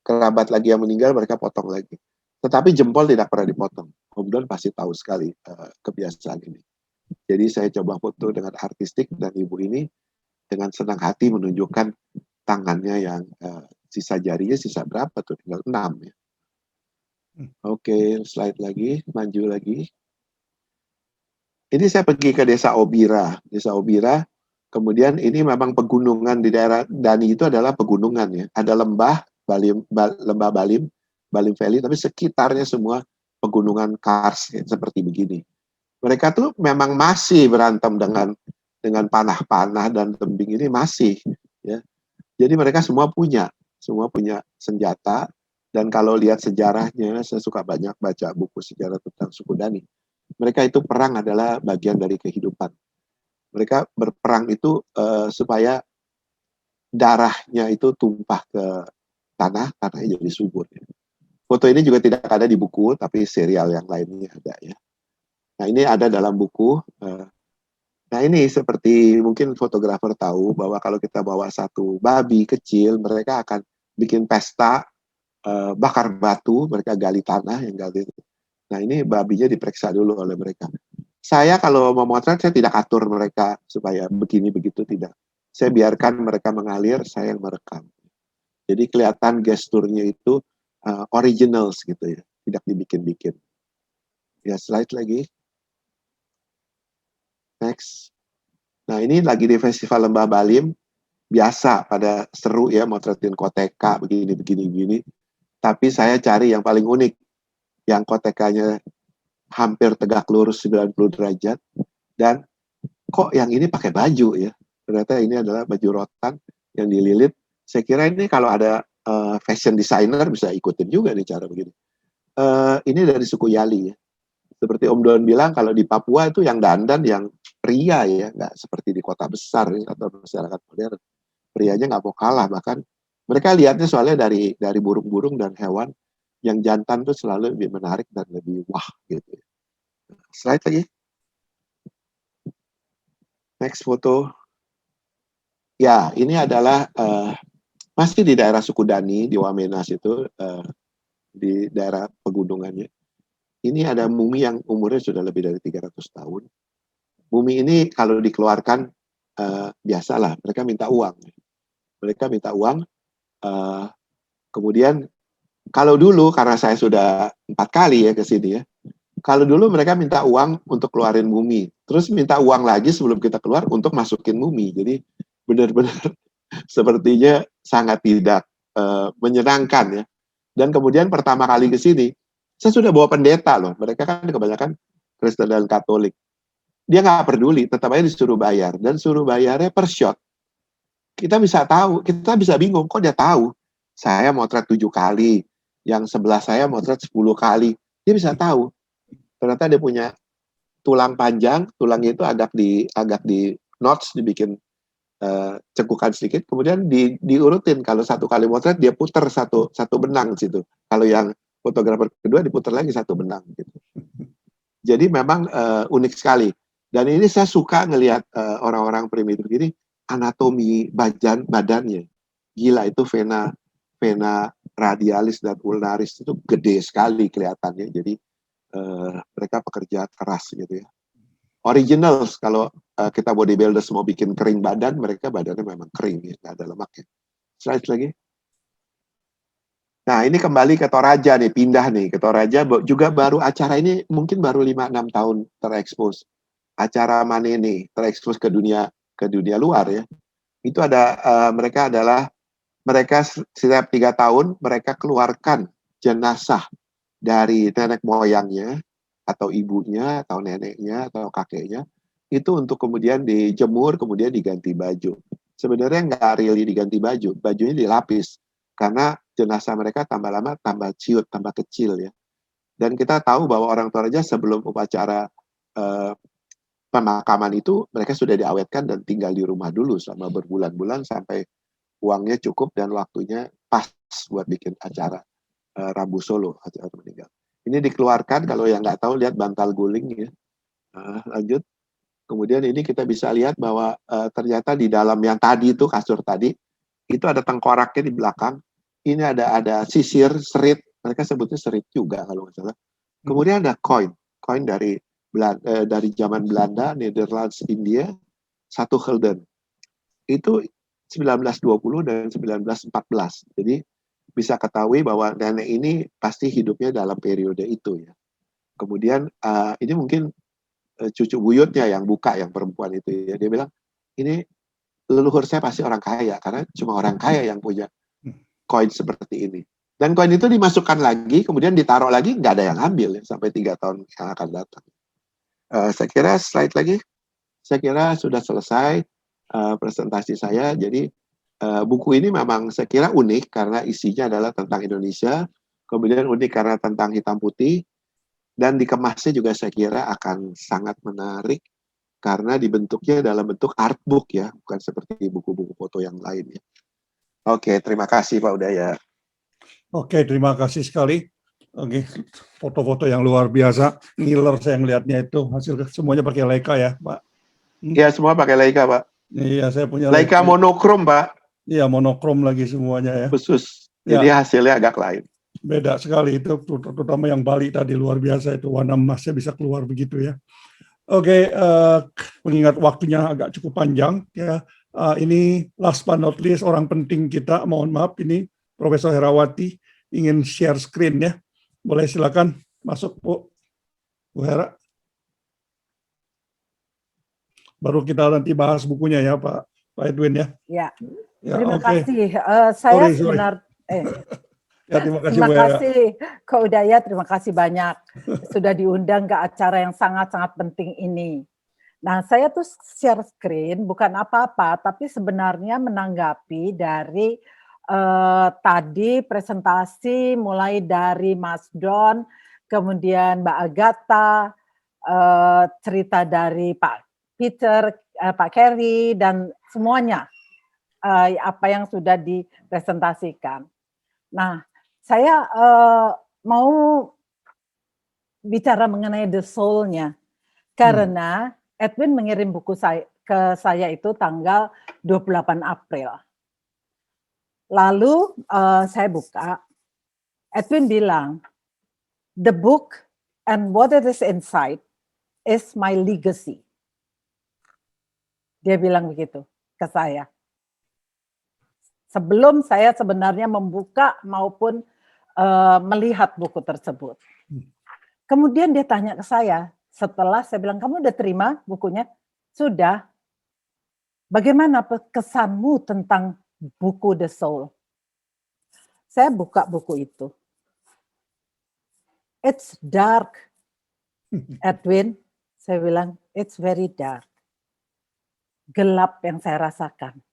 Kerabat lagi yang meninggal, mereka potong lagi. Tetapi jempol tidak pernah dipotong. Om Don pasti tahu sekali kebiasaan ini. Jadi saya coba foto dengan artistik dan ibu ini dengan senang hati menunjukkan tangannya yang sisa jarinya sisa berapa tuh? Tinggal 6 ya. Oke, slide lagi, maju lagi. Ini saya pergi ke desa Obira. Desa Obira, kemudian ini memang pegunungan di daerah Dani itu adalah pegunungan ya. Ada lembah Balim Valley, tapi sekitarnya semua pegunungan kars ya, seperti begini. Mereka tuh memang masih berantem dengan panah-panah dan tembing ini masih ya. Jadi mereka semua punya senjata, dan kalau lihat sejarahnya, saya suka banyak baca buku sejarah tentang suku Dani. Mereka itu perang adalah bagian dari kehidupan. Mereka berperang itu supaya darahnya itu tumpah ke tanahnya jadi subur. Ya. Foto ini juga tidak ada di buku, tapi serial yang lainnya ada ya. Nah ini ada dalam buku. Nah ini seperti mungkin fotografer tahu bahwa kalau kita bawa satu babi kecil, mereka akan bikin pesta, bakar batu, mereka gali tanah yang gali. Nah ini babinya diperiksa dulu oleh mereka. Saya kalau memotret, saya tidak atur mereka supaya begini begitu, tidak. Saya biarkan mereka mengalir, saya yang merekam. Jadi kelihatan gesturnya itu originals gitu ya, tidak dibikin-bikin. Ya slide lagi. Next. Nah ini lagi di Festival Lembah Balim, biasa pada seru ya motretin koteka begini. Tapi saya cari yang paling unik, yang kotekanya hampir tegak lurus 90 derajat, dan kok yang ini pakai baju ya. Ternyata ini adalah baju rotan yang dililit. Saya kira ini kalau ada fashion designer bisa ikutin juga nih cara begini. Ini dari suku Yali ya. Seperti Om Don bilang, kalau di Papua itu yang dandan yang pria ya, nggak seperti di kota besar ya, atau masyarakat modern. Prianya nggak mau kalah, bahkan mereka lihatnya soalnya dari burung-burung dan hewan, yang jantan tuh selalu lebih menarik dan lebih wah gitu. Slide lagi. Next foto. Ya, ini adalah masih di daerah suku Dani di Wamenas itu, di daerah pegunungannya. ini ada mumi yang umurnya sudah lebih dari 300 tahun. Mumi ini kalau dikeluarkan, biasalah mereka minta uang. Mereka minta uang, kemudian kalau dulu karena saya sudah 4 kali ya ke sini ya, kalau dulu mereka minta uang untuk keluarin mumi, terus minta uang lagi sebelum kita keluar untuk masukin mumi. Jadi benar-benar sepertinya sangat tidak menyenangkan ya. Dan kemudian pertama kali ke sini, saya sudah bawa pendeta loh. Mereka kan kebanyakan Kristen dan Katolik. Dia nggak peduli, tetap aja disuruh bayar. Dan suruh bayarnya per shot. Kita bisa tahu, kita bisa bingung, kok dia tahu? Saya motret 7 kali, yang sebelah saya motret 10 kali. Dia bisa tahu. Ternyata dia punya tulang panjang, tulangnya itu agak di notch, dibikin cekukan sedikit, kemudian diurutin. Kalau 1 kali motret dia putar satu benang situ. Kalau yang fotografer kedua diputar lagi 1 benang gitu. Jadi memang unik sekali. Dan ini saya suka ngelihat orang-orang primitif gini, anatomi badannya. Gila, itu vena radialis dan ulnaris itu gede sekali kelihatannya. Jadi mereka pekerja keras gitu ya. Originals, kalau kita bodybuilders mau bikin kering badan, mereka badannya memang kering, ya, nggak ada lemaknya. Slide lagi. Nah, ini kembali ke Toraja nih, pindah nih ke Toraja, juga baru acara ini mungkin baru 5-6 tahun terekspos. Acara Manene terekspos ke dunia luar ya. Itu ada mereka setiap 3 tahun mereka keluarkan jenazah dari nenek moyangnya atau ibunya atau neneknya atau kakeknya itu untuk kemudian dijemur, kemudian diganti baju. Sebenarnya nggak really diganti baju, bajunya dilapis karena jenazah mereka tambah lama tambah ciut, tambah kecil ya. Dan kita tahu bahwa orang Toraja sebelum upacara pemakaman itu mereka sudah diawetkan dan tinggal di rumah dulu selama berbulan-bulan sampai uangnya cukup dan waktunya pas buat bikin acara Rabu Solo, acara meninggal. Ini dikeluarkan, kalau yang nggak tahu lihat bantal guling ya. Lanjut. Kemudian ini kita bisa lihat bahwa ternyata di dalam yang tadi itu kasur tadi itu ada tengkoraknya di belakang. Ini ada sisir, serit, mereka sebutnya serit juga kalau nggak salah. Kemudian ada koin dari zaman Belanda, Netherlands, India, 1 gulden. Itu 1920 dan 1914. Jadi bisa ketahui bahwa nenek ini pasti hidupnya dalam periode itu ya. Kemudian ini mungkin cucu buyutnya yang buka, yang perempuan itu ya. Dia bilang, ini leluhur saya pasti orang kaya karena cuma orang kaya yang punya koin seperti ini. Dan koin itu dimasukkan lagi, kemudian ditaruh lagi, nggak ada yang ambil ya, sampai 3 tahun yang akan datang. Saya kira slide lagi. Saya kira sudah selesai presentasi saya. Jadi buku ini memang saya kira unik karena isinya adalah tentang Indonesia, kemudian unik karena tentang hitam putih, dan dikemasnya juga saya kira akan sangat menarik karena dibentuknya dalam bentuk artbook ya, bukan seperti buku-buku foto yang lain ya. Oke, terima kasih Pak Udaya. Oke, terima kasih sekali. Oke, foto-foto yang luar biasa. Ngiler saya ngelihatnya itu, hasil semuanya pakai Leica ya, Pak. Ya, semua pakai Leica, Pak. Iya, saya punya Leica monokrom, Pak. Iya, monokrom lagi semuanya ya. Khusus. Jadi ya, hasilnya agak lain. Beda sekali itu, terutama yang Bali tadi luar biasa itu, warna emasnya bisa keluar begitu ya. Oke, mengingat waktunya agak cukup panjang ya. Ini last but not least orang penting kita, mohon maaf ini Profesor Herawati ingin share screen ya. Boleh silakan masuk Bu Hera. Baru kita nanti bahas bukunya ya Pak Edwin ya. Ya. Ya, terima oke. kasih. Saya Sorry. Ya, terima kasih Kak Udaya, terima kasih banyak sudah diundang ke acara yang sangat-sangat penting ini. Nah, saya tuh share screen bukan apa-apa, tapi sebenarnya menanggapi dari tadi presentasi mulai dari Mas Don, kemudian Mbak Agatha, cerita dari Pak Peter, Pak Kerry, dan semuanya apa yang sudah dipresentasikan. Nah, saya mau bicara mengenai the soul-nya, karena Edwin mengirim buku ke saya itu tanggal 28 April. Lalu saya buka, Edwin bilang, the book and what it is inside is my legacy. Dia bilang begitu ke saya. Sebelum saya sebenarnya membuka maupun melihat buku tersebut. Kemudian dia tanya ke saya, setelah saya bilang, kamu udah terima bukunya? Sudah. Bagaimana kesanmu tentang buku The Soul? Saya buka buku itu. It's dark, Edwin. Saya bilang, it's very dark. Gelap yang saya rasakan.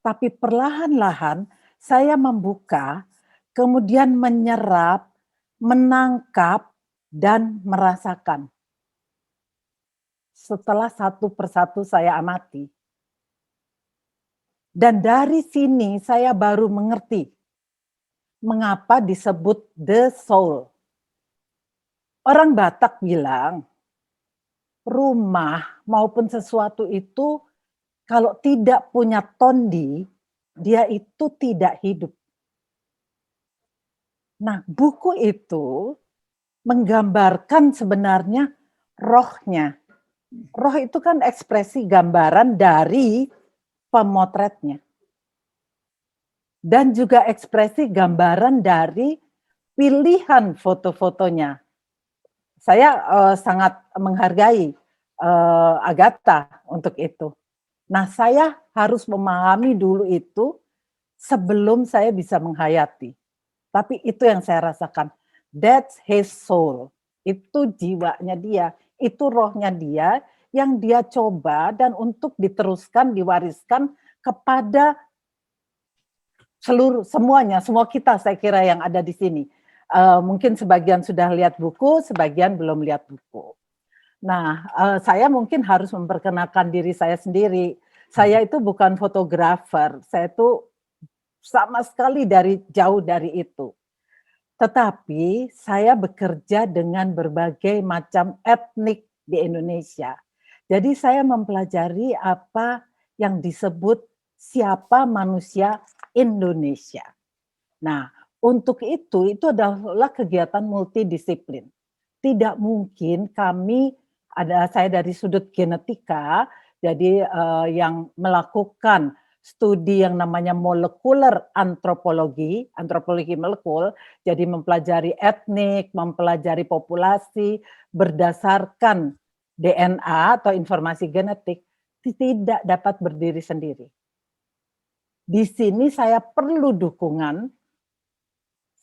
Tapi perlahan-lahan saya membuka, kemudian menyerap, menangkap, dan merasakan. Setelah satu persatu saya amati. Dan dari sini saya baru mengerti mengapa disebut The Soul. Orang Batak bilang, rumah maupun sesuatu itu kalau tidak punya tondi, dia itu tidak hidup. Nah, buku itu menggambarkan sebenarnya rohnya. Roh itu kan ekspresi gambaran dari pemotretnya. Dan juga ekspresi gambaran dari pilihan foto-fotonya. Saya sangat menghargai Agatha untuk itu. Nah, saya harus memahami dulu itu sebelum saya bisa menghayati. Tapi itu yang saya rasakan. That's his soul. Itu jiwanya dia. Itu rohnya dia yang dia coba dan untuk diteruskan, diwariskan kepada semuanya, semua kita saya kira yang ada di sini. Mungkin sebagian sudah lihat buku, sebagian belum lihat buku. Nah, saya mungkin harus memperkenalkan diri saya sendiri. Saya itu bukan fotografer, saya itu sama sekali jauh dari itu. Tetapi saya bekerja dengan berbagai macam etnik di Indonesia. Jadi saya mempelajari apa yang disebut siapa manusia Indonesia. Nah, untuk itu adalah kegiatan multidisiplin. Tidak mungkin saya dari sudut genetika, jadi yang melakukan studi yang namanya molekuler antropologi molekul, jadi mempelajari etnik, mempelajari populasi berdasarkan DNA atau informasi genetik, tidak dapat berdiri sendiri. Di sini saya perlu dukungan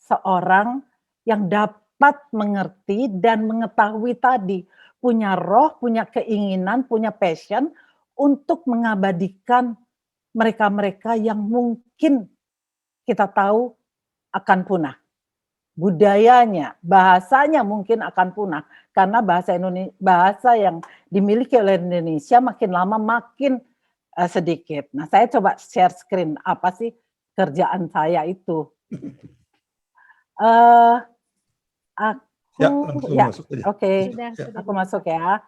seorang yang dapat mengerti dan mengetahui tadi, punya roh, punya keinginan, punya passion untuk mengabadikan mereka-mereka yang mungkin kita tahu akan punah. Budayanya, bahasanya mungkin akan punah. Karena bahasa yang dimiliki oleh Indonesia makin lama makin sedikit. Nah, saya coba share screen. Apa sih kerjaan saya itu? Masuk aja. Oke. Sudah. Aku masuk ya.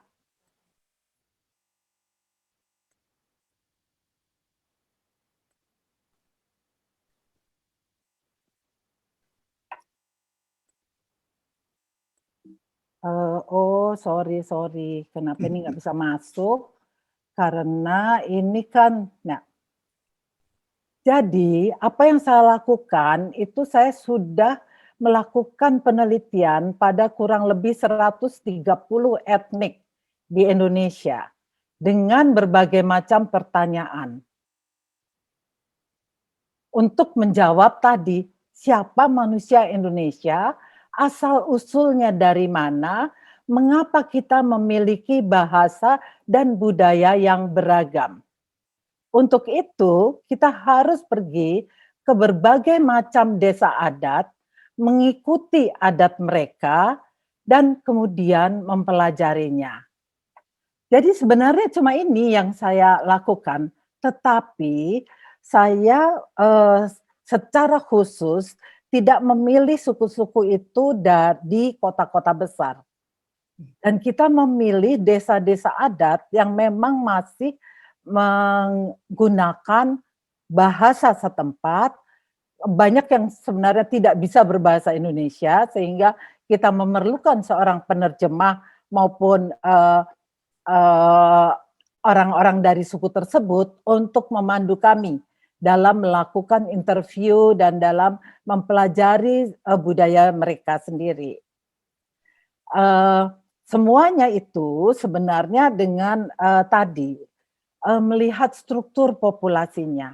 Sorry. Kenapa ini nggak bisa masuk? Karena ini kan, nah. Jadi apa yang saya lakukan itu saya sudah melakukan penelitian pada kurang lebih 130 etnik di Indonesia dengan berbagai macam pertanyaan. Untuk menjawab tadi, siapa manusia Indonesia, asal-usulnya dari mana, mengapa kita memiliki bahasa dan budaya yang beragam. Untuk itu, kita harus pergi ke berbagai macam desa adat, mengikuti adat mereka, dan kemudian mempelajarinya. Jadi sebenarnya cuma ini yang saya lakukan, tetapi saya secara khusus tidak memilih suku-suku itu di kota-kota besar. Dan kita memilih desa-desa adat yang memang masih menggunakan bahasa setempat, banyak yang sebenarnya tidak bisa berbahasa Indonesia, sehingga kita memerlukan seorang penerjemah maupun orang-orang dari suku tersebut untuk memandu kami dalam melakukan interview dan dalam mempelajari budaya mereka sendiri. Semuanya itu sebenarnya dengan tadi melihat struktur populasinya.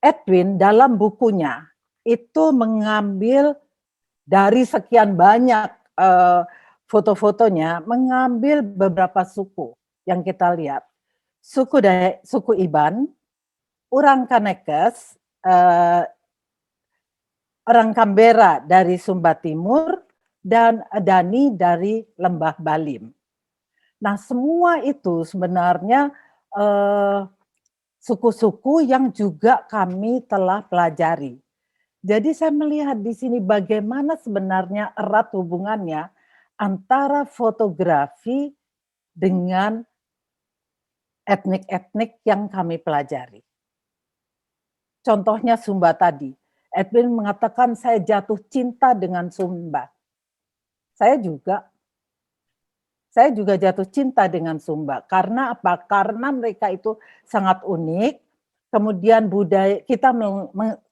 Edwin dalam bukunya itu mengambil dari sekian banyak foto-fotonya, mengambil beberapa suku yang kita lihat. Suku Iban, orang Kanekes, orang Canberra dari Sumba Timur, dan Dani dari Lembah Balim. Nah, semua itu sebenarnya suku-suku yang juga kami telah pelajari. Jadi saya melihat di sini bagaimana sebenarnya erat hubungannya antara fotografi dengan etnik-etnik yang kami pelajari. Contohnya Sumba tadi. Edwin mengatakan saya jatuh cinta dengan Sumba. Saya juga jatuh cinta dengan Sumba. Karena apa? Karena mereka itu sangat unik. Kemudian budaya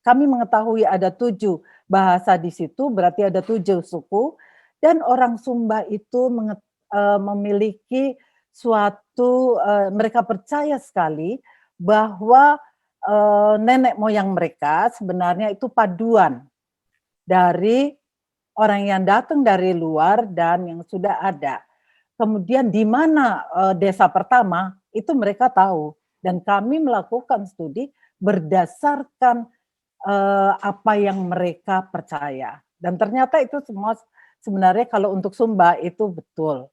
kami mengetahui ada 7 bahasa di situ, berarti ada 7 suku. Dan orang Sumba itu memiliki suatu, mereka percaya sekali bahwa nenek moyang mereka sebenarnya itu paduan dari orang yang datang dari luar dan yang sudah ada. Kemudian di mana desa pertama itu mereka tahu, dan kami melakukan studi berdasarkan apa yang mereka percaya. Dan ternyata itu semua sebenarnya kalau untuk Sumba itu betul.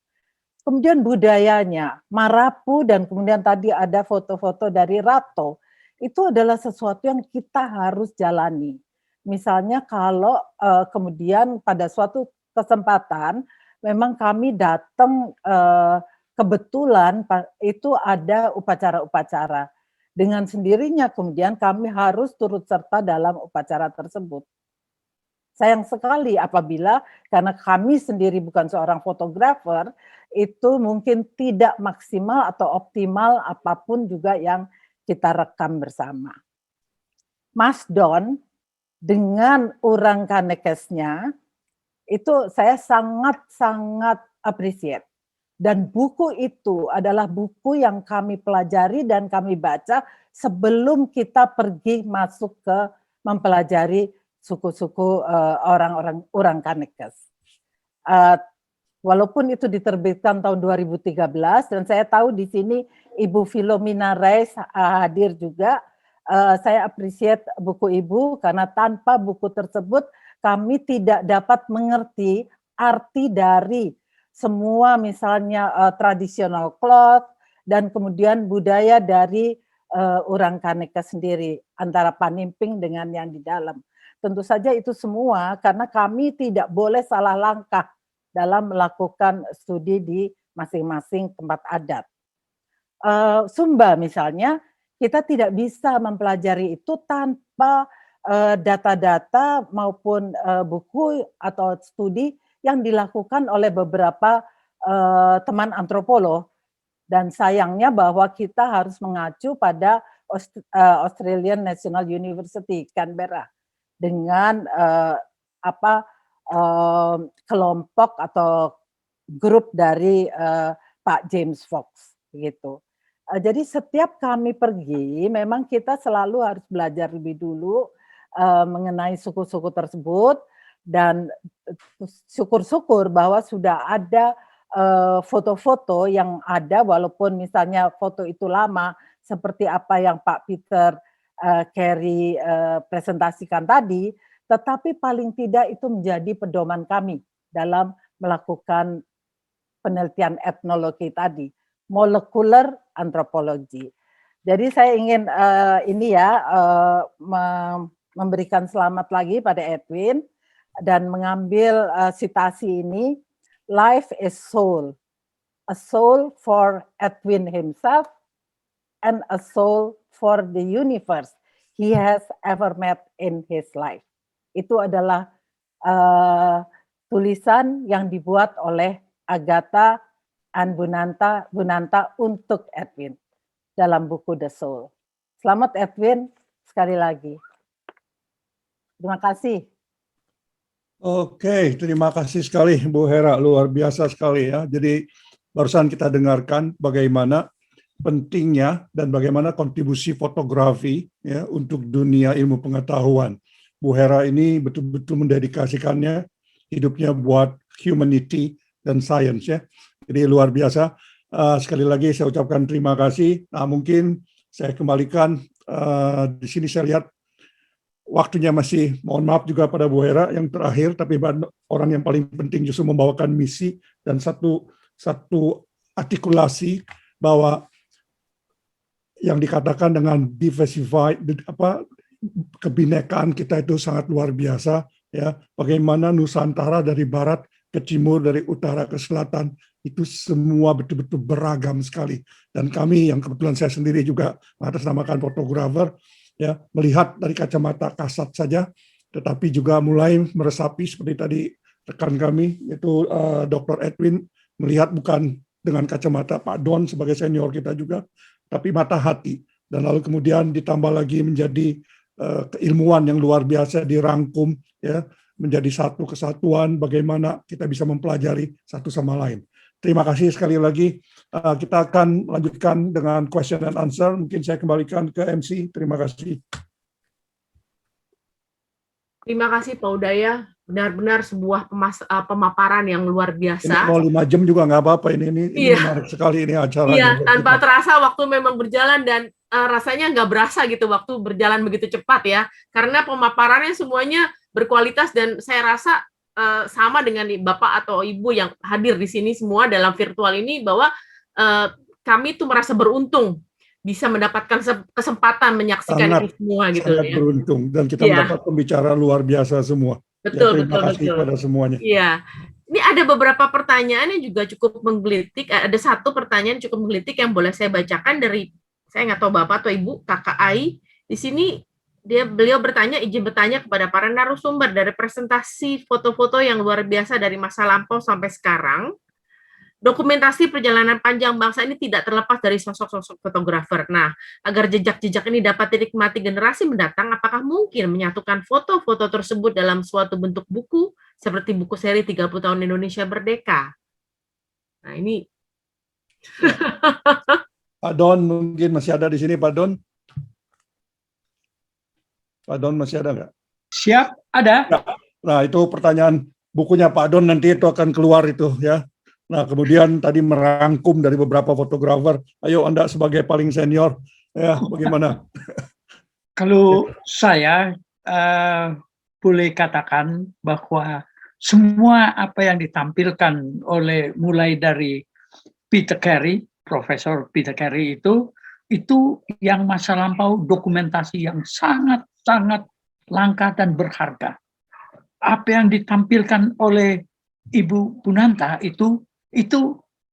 Kemudian budayanya, Marapu, dan kemudian tadi ada foto-foto dari Rato, itu adalah sesuatu yang kita harus jalani. Misalnya kalau kemudian pada suatu kesempatan memang kami datang kebetulan itu ada upacara-upacara. Dengan sendirinya kemudian kami harus turut serta dalam upacara tersebut. Sayang sekali apabila karena kami sendiri bukan seorang fotografer, itu mungkin tidak maksimal atau optimal apapun juga yang kita rekam bersama. Mas Don dengan orang Kanekesnya itu saya sangat-sangat appreciate. Dan buku itu adalah buku yang kami pelajari dan kami baca sebelum kita pergi masuk ke mempelajari suku-suku orang Kanekes. Walaupun itu diterbitkan tahun 2013 dan saya tahu di sini Ibu Philomena Reis hadir juga. Saya appreciate buku Ibu karena tanpa buku tersebut kami tidak dapat mengerti arti dari semua misalnya traditional cloth dan kemudian budaya dari orang Kanekes sendiri antara Panimping dengan yang di dalam. Tentu saja itu semua karena kami tidak boleh salah langkah dalam melakukan studi di masing-masing tempat adat. Sumba misalnya, kita tidak bisa mempelajari itu tanpa data-data maupun buku atau studi yang dilakukan oleh beberapa teman antropolog. Dan sayangnya bahwa kita harus mengacu pada Australian National University, Canberra, dengan kelompok atau grup dari Pak James Fox gitu. Jadi setiap kami pergi memang kita selalu harus belajar lebih dulu mengenai suku-suku tersebut dan syukur-syukur bahwa sudah ada foto-foto yang ada walaupun misalnya foto itu lama seperti apa yang Pak Peter Carey presentasikan tadi, tetapi paling tidak itu menjadi pedoman kami dalam melakukan penelitian etnologi tadi, molecular anthropology. Jadi saya ingin memberikan selamat lagi pada Edwin dan mengambil sitasi ini, life is soul, a soul for Edwin himself and a soul for the universe he has ever met in his life. Itu adalah tulisan yang dibuat oleh Agatha Bunanta untuk Edwin dalam buku The Soul. Selamat Edwin, sekali lagi. Terima kasih. Oke, terima kasih sekali Bu Hera, luar biasa sekali ya. Jadi barusan kita dengarkan bagaimana pentingnya dan bagaimana kontribusi fotografi ya untuk dunia ilmu pengetahuan. Bu Hera ini betul-betul mendedikasikannya hidupnya buat humanity dan science ya. Jadi luar biasa. Sekali lagi saya ucapkan terima kasih. Nah, mungkin saya kembalikan di sini saya lihat waktunya masih, mohon maaf juga pada Bu Hera yang terakhir, tapi orang yang paling penting justru membawakan misi dan satu artikulasi bahwa yang dikatakan dengan diversified, kebinekaan kita itu sangat luar biasa ya. Bagaimana Nusantara dari barat ke timur, dari utara ke selatan itu semua betul-betul beragam sekali. Dan kami yang kebetulan saya sendiri juga mengatasnamakan fotografer ya, melihat dari kacamata kasat saja, tetapi juga mulai meresapi seperti tadi rekan kami yaitu Dr. Edwin melihat bukan dengan kacamata Pak Don sebagai senior kita juga, tapi mata hati. Dan lalu kemudian ditambah lagi menjadi keilmuan yang luar biasa dirangkum ya, menjadi satu kesatuan bagaimana kita bisa mempelajari satu sama lain. Terima kasih sekali lagi. Kita akan lanjutkan dengan question and answer. Mungkin saya kembalikan ke MC. Terima kasih. Terima kasih Pak Udaya. Benar-benar sebuah pemaparan yang luar biasa. Ini mau 5 jam juga nggak apa-apa. Ini Iya. menarik sekali ini acaranya. Iya, tanpa terasa waktu memang berjalan dan rasanya nggak berasa gitu waktu berjalan begitu cepat ya. Karena pemaparannya semuanya berkualitas dan saya rasa sama dengan Bapak atau Ibu yang hadir di sini semua dalam virtual ini bahwa kami tuh merasa beruntung bisa mendapatkan kesempatan menyaksikan ini semua gitu sangat ya. beruntung dan kita mendapat pembicara luar biasa semua. Betul, terima kasih kepada semuanya. Iya. Ini ada beberapa pertanyaan yang juga cukup menggelitik. Ada satu pertanyaan cukup menggelitik yang boleh saya bacakan dari, saya nggak tahu Bapak atau Ibu, Kakak Ai. Di sini beliau izin bertanya kepada para narasumber dari presentasi foto-foto yang luar biasa dari masa lampau sampai sekarang. Dokumentasi perjalanan panjang bangsa ini tidak terlepas dari sosok-sosok fotografer. Nah, agar jejak-jejak ini dapat dinikmati generasi mendatang, apakah mungkin menyatukan foto-foto tersebut dalam suatu bentuk buku, seperti buku seri 30 tahun Indonesia Merdeka? Nah, ini. Pak Don mungkin masih ada di sini, Pak Don. Pak Don masih ada nggak? Siap, ada. Nah, itu pertanyaan bukunya Pak Don nanti itu akan keluar itu ya. Nah, kemudian tadi merangkum dari beberapa fotografer. Ayo Anda sebagai paling senior, ya bagaimana? Kalau saya boleh katakan bahwa semua apa yang ditampilkan oleh mulai dari Peter Carey, Profesor Peter Carey itu yang masa lampau dokumentasi yang sangat-sangat langka dan berharga. Apa yang ditampilkan oleh Ibu Bunanta itu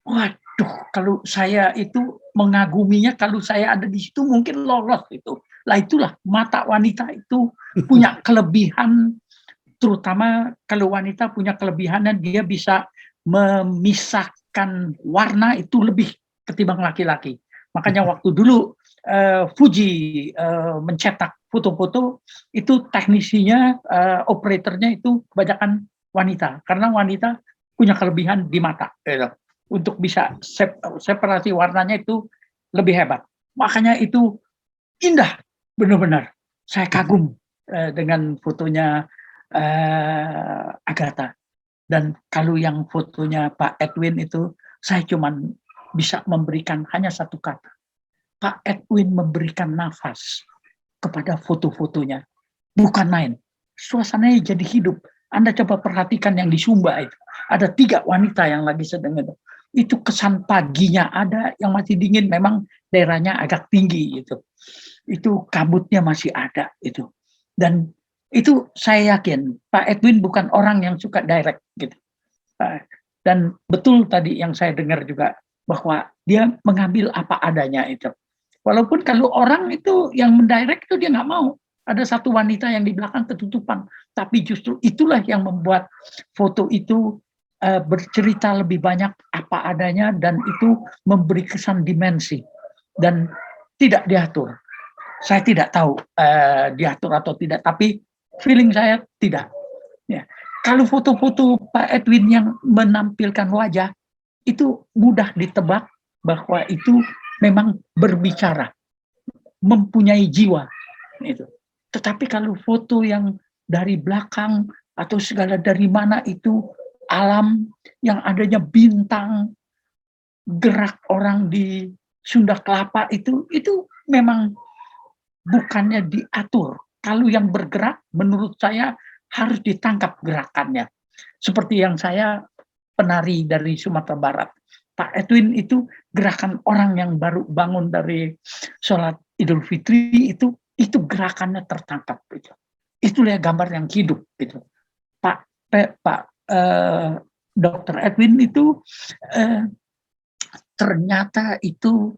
waduh, kalau saya itu mengaguminya, kalau saya ada di situ mungkin lolos itu. Lah itulah mata wanita itu punya kelebihan, terutama kalau wanita punya kelebihan dan dia bisa memisahkan warna itu lebih ketimbang laki-laki. Makanya waktu dulu Fuji mencetak foto-foto itu teknisinya, operatornya itu kebanyakan wanita, karena wanita punya kelebihan di mata, untuk bisa separasi warnanya itu lebih hebat. Makanya itu indah, benar-benar. Saya kagum dengan fotonya Agatha. Dan kalau yang fotonya Pak Edwin itu, saya cuma bisa memberikan hanya satu kata. Pak Edwin memberikan nafas kepada foto-fotonya. Bukan main. Suasananya jadi hidup. Anda coba perhatikan yang di Sumba itu. Ada 3 wanita yang lagi sedang itu kesan paginya ada, yang masih dingin, memang daerahnya agak tinggi itu kabutnya masih ada itu. Dan itu saya yakin Pak Edwin bukan orang yang suka direct gitu. Dan betul tadi yang saya dengar juga bahwa dia mengambil apa adanya itu. Walaupun kalau orang itu yang mendirect itu dia nggak mau, ada satu wanita yang di belakang ketutupan. Tapi justru itulah yang membuat foto itu bercerita lebih banyak apa adanya, dan itu memberi kesan dimensi dan tidak diatur. Saya tidak tahu diatur atau tidak, tapi feeling saya tidak. Ya. Kalau foto-foto Pak Edwin yang menampilkan wajah, itu mudah ditebak bahwa itu memang berbicara, mempunyai jiwa. Itu. Tetapi kalau foto yang dari belakang atau segala dari mana itu alam yang adanya bintang, gerak orang di Sunda Kelapa itu memang bukannya diatur. Kalau yang bergerak menurut saya harus ditangkap gerakannya. Seperti yang saya penari dari Sumatera Barat. Pak Edwin itu gerakan orang yang baru bangun dari sholat Idul Fitri itu gerakannya tertangkap. Itulah gambar yang hidup. Gitu. Pak Dr. Edwin itu ternyata itu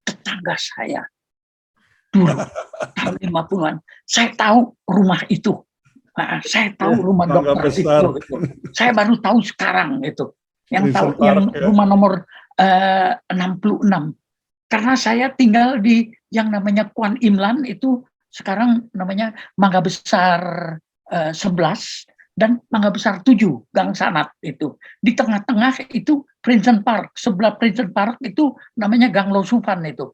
tetangga saya dulu tahun 50-an. Saya tahu rumah itu. Saya tahu rumah Dr. itu. Saya baru tahu sekarang itu. Yang tahu yang rumah nomor 66. Karena saya tinggal di yang namanya Kuan Imlan, itu sekarang namanya Mangga Besar 11 dan Mangga Besar 7, Gang Sanat itu. Di tengah-tengah itu Princeton Park, sebelah Princeton Park itu namanya Gang Losufan itu.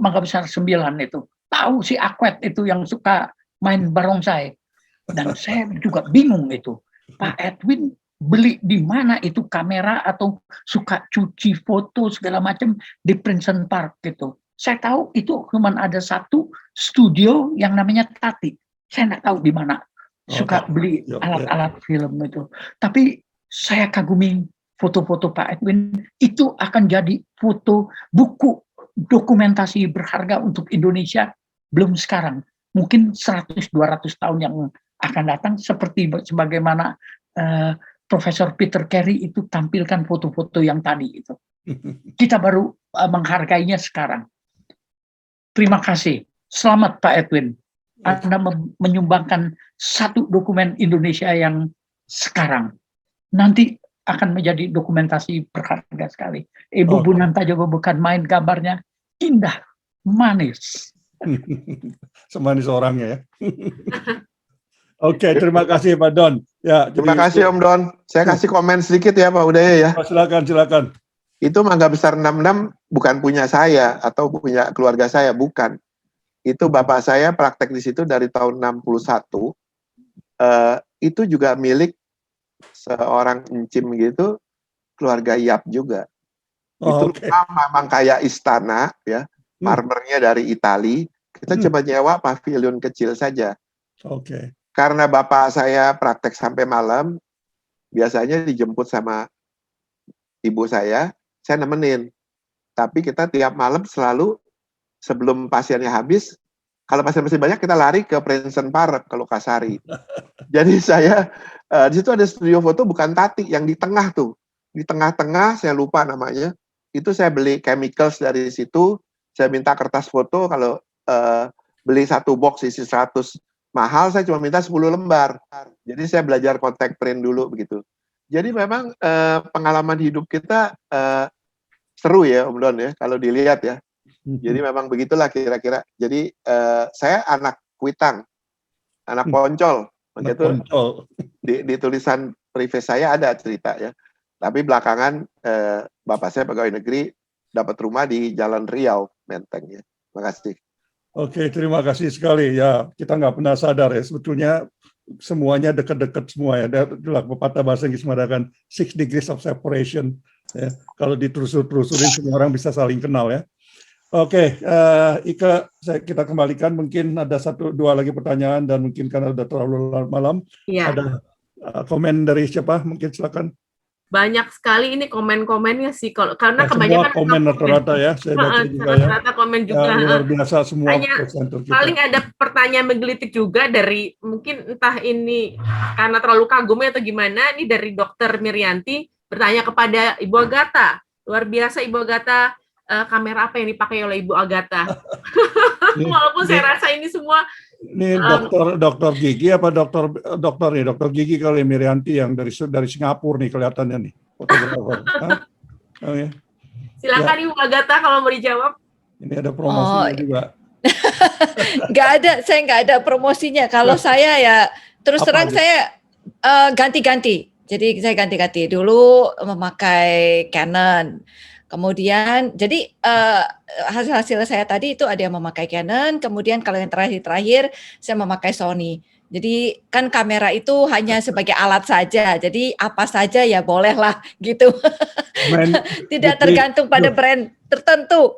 Mangga Besar 9 itu. Tahu si Akwet itu yang suka main barongsai. Dan saya juga bingung itu. Pak Edwin beli di mana itu kamera atau suka cuci foto segala macam di Princeton Park gitu. Saya tahu itu cuma ada satu studio yang namanya Tati. Saya nggak tahu di mana. Suka beli alat-alat film itu. Tapi saya kagumi foto-foto Pak Edwin. Itu akan jadi foto buku dokumentasi berharga untuk Indonesia belum sekarang. Mungkin 100-200 tahun yang akan datang, seperti sebagaimana Profesor Peter Carey itu tampilkan foto-foto yang tadi itu. Kita baru menghargainya sekarang. Terima kasih. Selamat Pak Edwin. Anda menyumbangkan satu dokumen Indonesia yang sekarang. Nanti akan menjadi dokumentasi berharga sekali. Ibu Bunanta juga bukan main, gambarnya indah, manis. Semanis orangnya ya. Oke, terima kasih Pak Don. Ya, terima kasih Om Don. Saya kasih komen sedikit ya Pak Udaya ya. Silakan. Itu Mangga Besar 66 bukan punya saya atau punya keluarga saya, bukan. Itu bapak saya praktek di situ dari tahun 61. Itu juga milik seorang encim gitu, keluarga Yap juga. Itu memang kayak istana ya, marmernya dari Itali. Kita coba nyewa pavilion kecil saja. Karena bapak saya praktek sampai malam, biasanya dijemput sama ibu saya nemenin. Tapi kita tiap malam selalu sebelum pasiennya habis, kalau pasien masih banyak kita lari ke Princeton Park, ke Lokasari. Jadi saya di situ ada studio foto bukan Tati, yang di tengah tuh, di tengah-tengah saya lupa namanya. Itu saya beli chemicals dari situ, saya minta kertas foto, kalau beli satu box isi 100 mahal, saya cuma minta 10 lembar. Jadi saya belajar contact print dulu begitu. Jadi memang pengalaman hidup kita seru ya Om Don ya, kalau dilihat ya. Jadi memang begitulah kira-kira. Jadi saya anak Kuitang, anak Poncol. Itu di tulisan privé saya ada cerita ya. Tapi belakangan bapak saya pegawai negeri, dapat rumah di Jalan Riau, Menteng ya. Terima kasih. Oke, terima kasih sekali. Ya, kita nggak pernah sadar ya, sebetulnya semuanya dekat-dekat semua ya. Itulah pepatah bahasa Inggris mengatakan 6 degrees of separation. Ya. Kalau ditelusur-telusurin semua orang bisa saling kenal ya. Oke, Ika, kita kembalikan. Mungkin ada 1-2 lagi pertanyaan dan mungkin karena sudah terlalu malam. Ya. Ada komen dari siapa? Mungkin silakan. Banyak sekali ini komen-komennya sih, karena kebanyakan komen rata-rata ya, saya baca juga ya. Rata-rata komen juga. Ya, luar biasa semua. Paling ada pertanyaan menggelitik juga dari, mungkin entah ini karena terlalu kagumnya atau gimana, ini dari Dr. Miryanti bertanya kepada Ibu Agatha. Luar biasa Ibu Agatha, kamera apa yang dipakai oleh Ibu Agatha. Walaupun saya rasa ini semua ini dokter gigi apa dokter gigi kali Mirianti yang dari Singapura nih kelihatannya nih fotografer. Oh, ya. Silakan Ibu Agatha kalau mau dijawab. Ini ada promosinya juga. Saya nggak ada promosinya. Kalau saya ya terus terang saya ganti-ganti. Jadi saya ganti-ganti. Dulu memakai Canon. Kemudian jadi hasil saya tadi itu ada yang memakai Canon. Kemudian kalau yang terakhir saya memakai Sony. Jadi kan kamera itu hanya sebagai alat saja. Jadi apa saja ya bolehlah gitu. Tidak tergantung pada brand tertentu.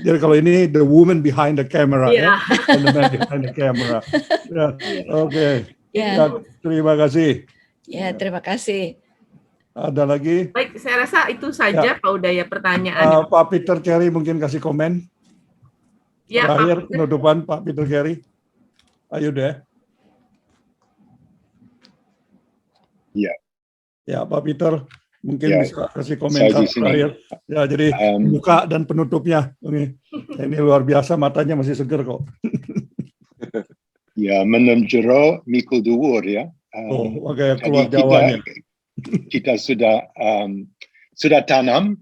Jadi kalau ini the woman behind the camera, ya, and the man behind the camera. Ya, oke. Ya, terima kasih. Ya, terima kasih. Ada lagi? Baik, saya rasa itu saja Pak Udaya pertanyaan. Pak Peter Carey mungkin kasih komen. Ya, terakhir penutupan Pak Peter Carey. Ayo deh. Ya. Ya, Pak Peter mungkin bisa kasih komentar terakhir. Ya, jadi buka dan penutupnya. Ini luar biasa, matanya masih seger kok. Ya, menunjukkan mikul duwur ya. Oke, keluar Jawanya. Kita sudah tanam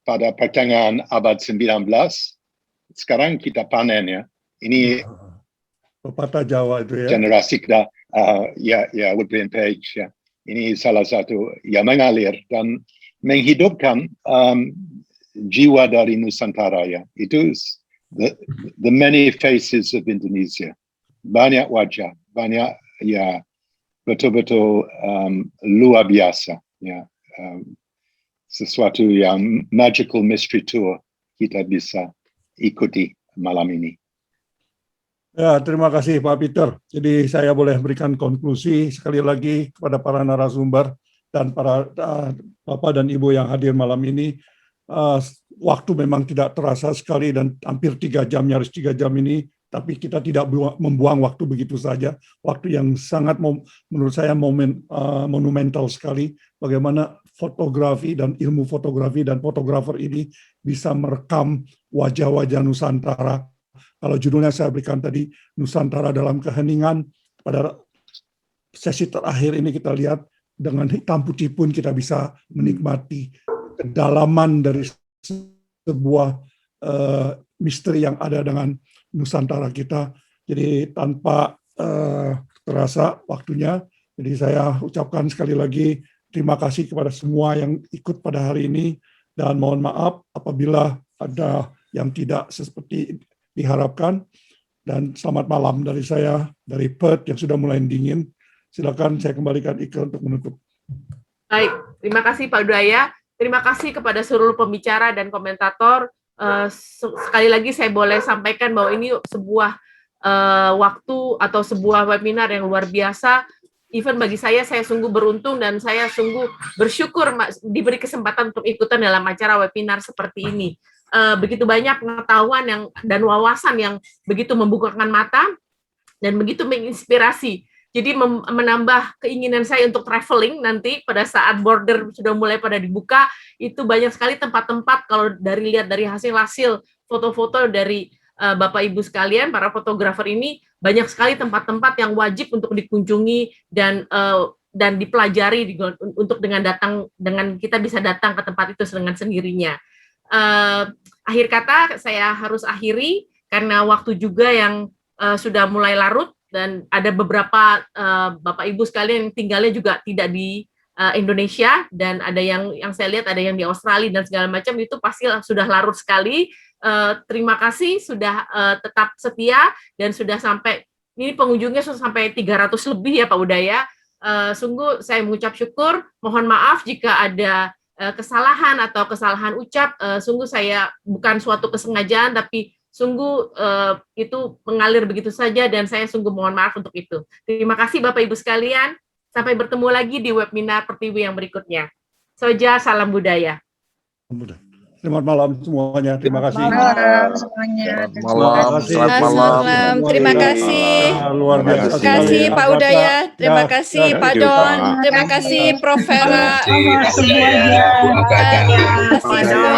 pada pertengahan abad 19. Sekarang kita panen ya. Ini pepatah Jawa itu ya. Generasi kita Woodland Page ya. Ini salah satu yang mengalir dan menghidupkan jiwa dari Nusantara ya. Itu the many faces of Indonesia. Banyak wajah, banyak ya betul-betul luar biasa ya. Sesuatu yang magical mystery tour kita bisa ikuti malam ini. Ya, terima kasih Pak Peter. Jadi saya boleh berikan konklusi sekali lagi kepada para narasumber dan para Bapak dan Ibu yang hadir malam ini. Waktu memang tidak terasa sekali dan hampir 3 jam, nyaris 3 jam ini, tapi kita tidak membuang waktu begitu saja. Waktu yang sangat menurut saya monumental sekali bagaimana fotografi dan ilmu fotografi dan fotografer ini bisa merekam wajah-wajah Nusantara. Kalau judulnya saya berikan tadi, Nusantara dalam Keheningan, pada sesi terakhir ini kita lihat dengan hitam putih pun kita bisa menikmati kedalaman dari sebuah misteri yang ada dengan Nusantara kita. Jadi tanpa terasa waktunya, jadi saya ucapkan sekali lagi terima kasih kepada semua yang ikut pada hari ini, dan mohon maaf apabila ada yang tidak seperti diharapkan, dan selamat malam dari saya, dari Perth yang sudah mulai dingin. Silakan saya kembalikan Ike untuk menutup. Baik, terima kasih Pak Udaya. Terima kasih kepada seluruh pembicara dan komentator. Sekali lagi saya boleh sampaikan bahwa ini sebuah waktu atau sebuah webinar yang luar biasa. Even bagi saya sungguh beruntung dan saya sungguh bersyukur diberi kesempatan untuk ikutan dalam acara webinar seperti ini. Begitu banyak pengetahuan dan wawasan yang begitu membukakan mata dan begitu menginspirasi. Jadi menambah keinginan saya untuk traveling nanti pada saat border sudah mulai pada dibuka, itu banyak sekali tempat-tempat kalau lihat dari hasil-hasil foto-foto dari Bapak Ibu sekalian, para fotografer ini, banyak sekali tempat-tempat yang wajib untuk dikunjungi dan dipelajari untuk dengan kita bisa datang ke tempat itu dengan sendirinya. Akhir kata saya harus akhiri karena waktu juga yang sudah mulai larut dan ada beberapa Bapak Ibu sekalian yang tinggalnya juga tidak di Indonesia dan ada yang saya lihat ada yang di Australia dan segala macam, itu pasti sudah larut sekali. Terima kasih sudah tetap setia dan sudah sampai ini pengunjungnya sudah sampai 300 lebih ya Pak Udaya. Sungguh saya mengucap syukur. Mohon maaf jika ada kesalahan atau kesalahan ucap, sungguh saya bukan suatu kesengajaan, tapi sungguh itu mengalir begitu saja dan saya sungguh mohon maaf untuk itu. Terima kasih Bapak Ibu sekalian, sampai bertemu lagi di webinar Pertiwi yang berikutnya. Soja, salam budaya. Selamat malam semuanya. Terima kasih. Malam semuanya. Selamat malam. Terima kasih. Luar biasa Terima kasih sekali. Pak Udaya. Terima kasih Pak Don. Terima kasih Prof. Vera. Sama semuanya. Terima kasih semua.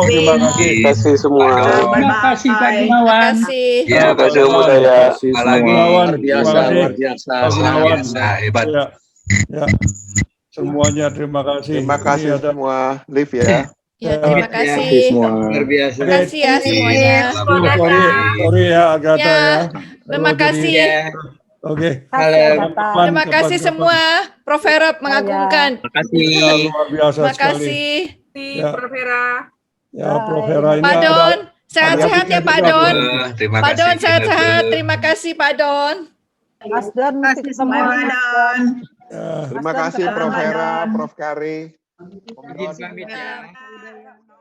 Terima kasih semua. Terima kasih Pak Terima Gunawan. kasih. Terima kasih Om Budaya. Gunawan, luar biasa, Gunawan. hebat. Ya. Semuanya terima kasih. Terima kasih Ini ada- semua. Live ya. Ya, terima kasih. Luar biasa. Terima kasih ya semuanya. Sorry ya Agatha Ya, ya. terima kasih. Oke. Terima kasih semua. Prof. Vera mengagumkan. Terima kasih. Ya, luar biasa Terima sekali. kasih. Ya. Prof. Vera. Ya, Prof. Vera ini Pak ada- Don, sehat-sehat ya Pak Don. Terima Pak kasih. Don sehat-sehat. Terima kasih Pak Don. Mas Don, mesti ketemu lagi, Mas Don. Ya. Terima kasih Prof. Vera, Prof. Kari. Izin pamit ya. Ya.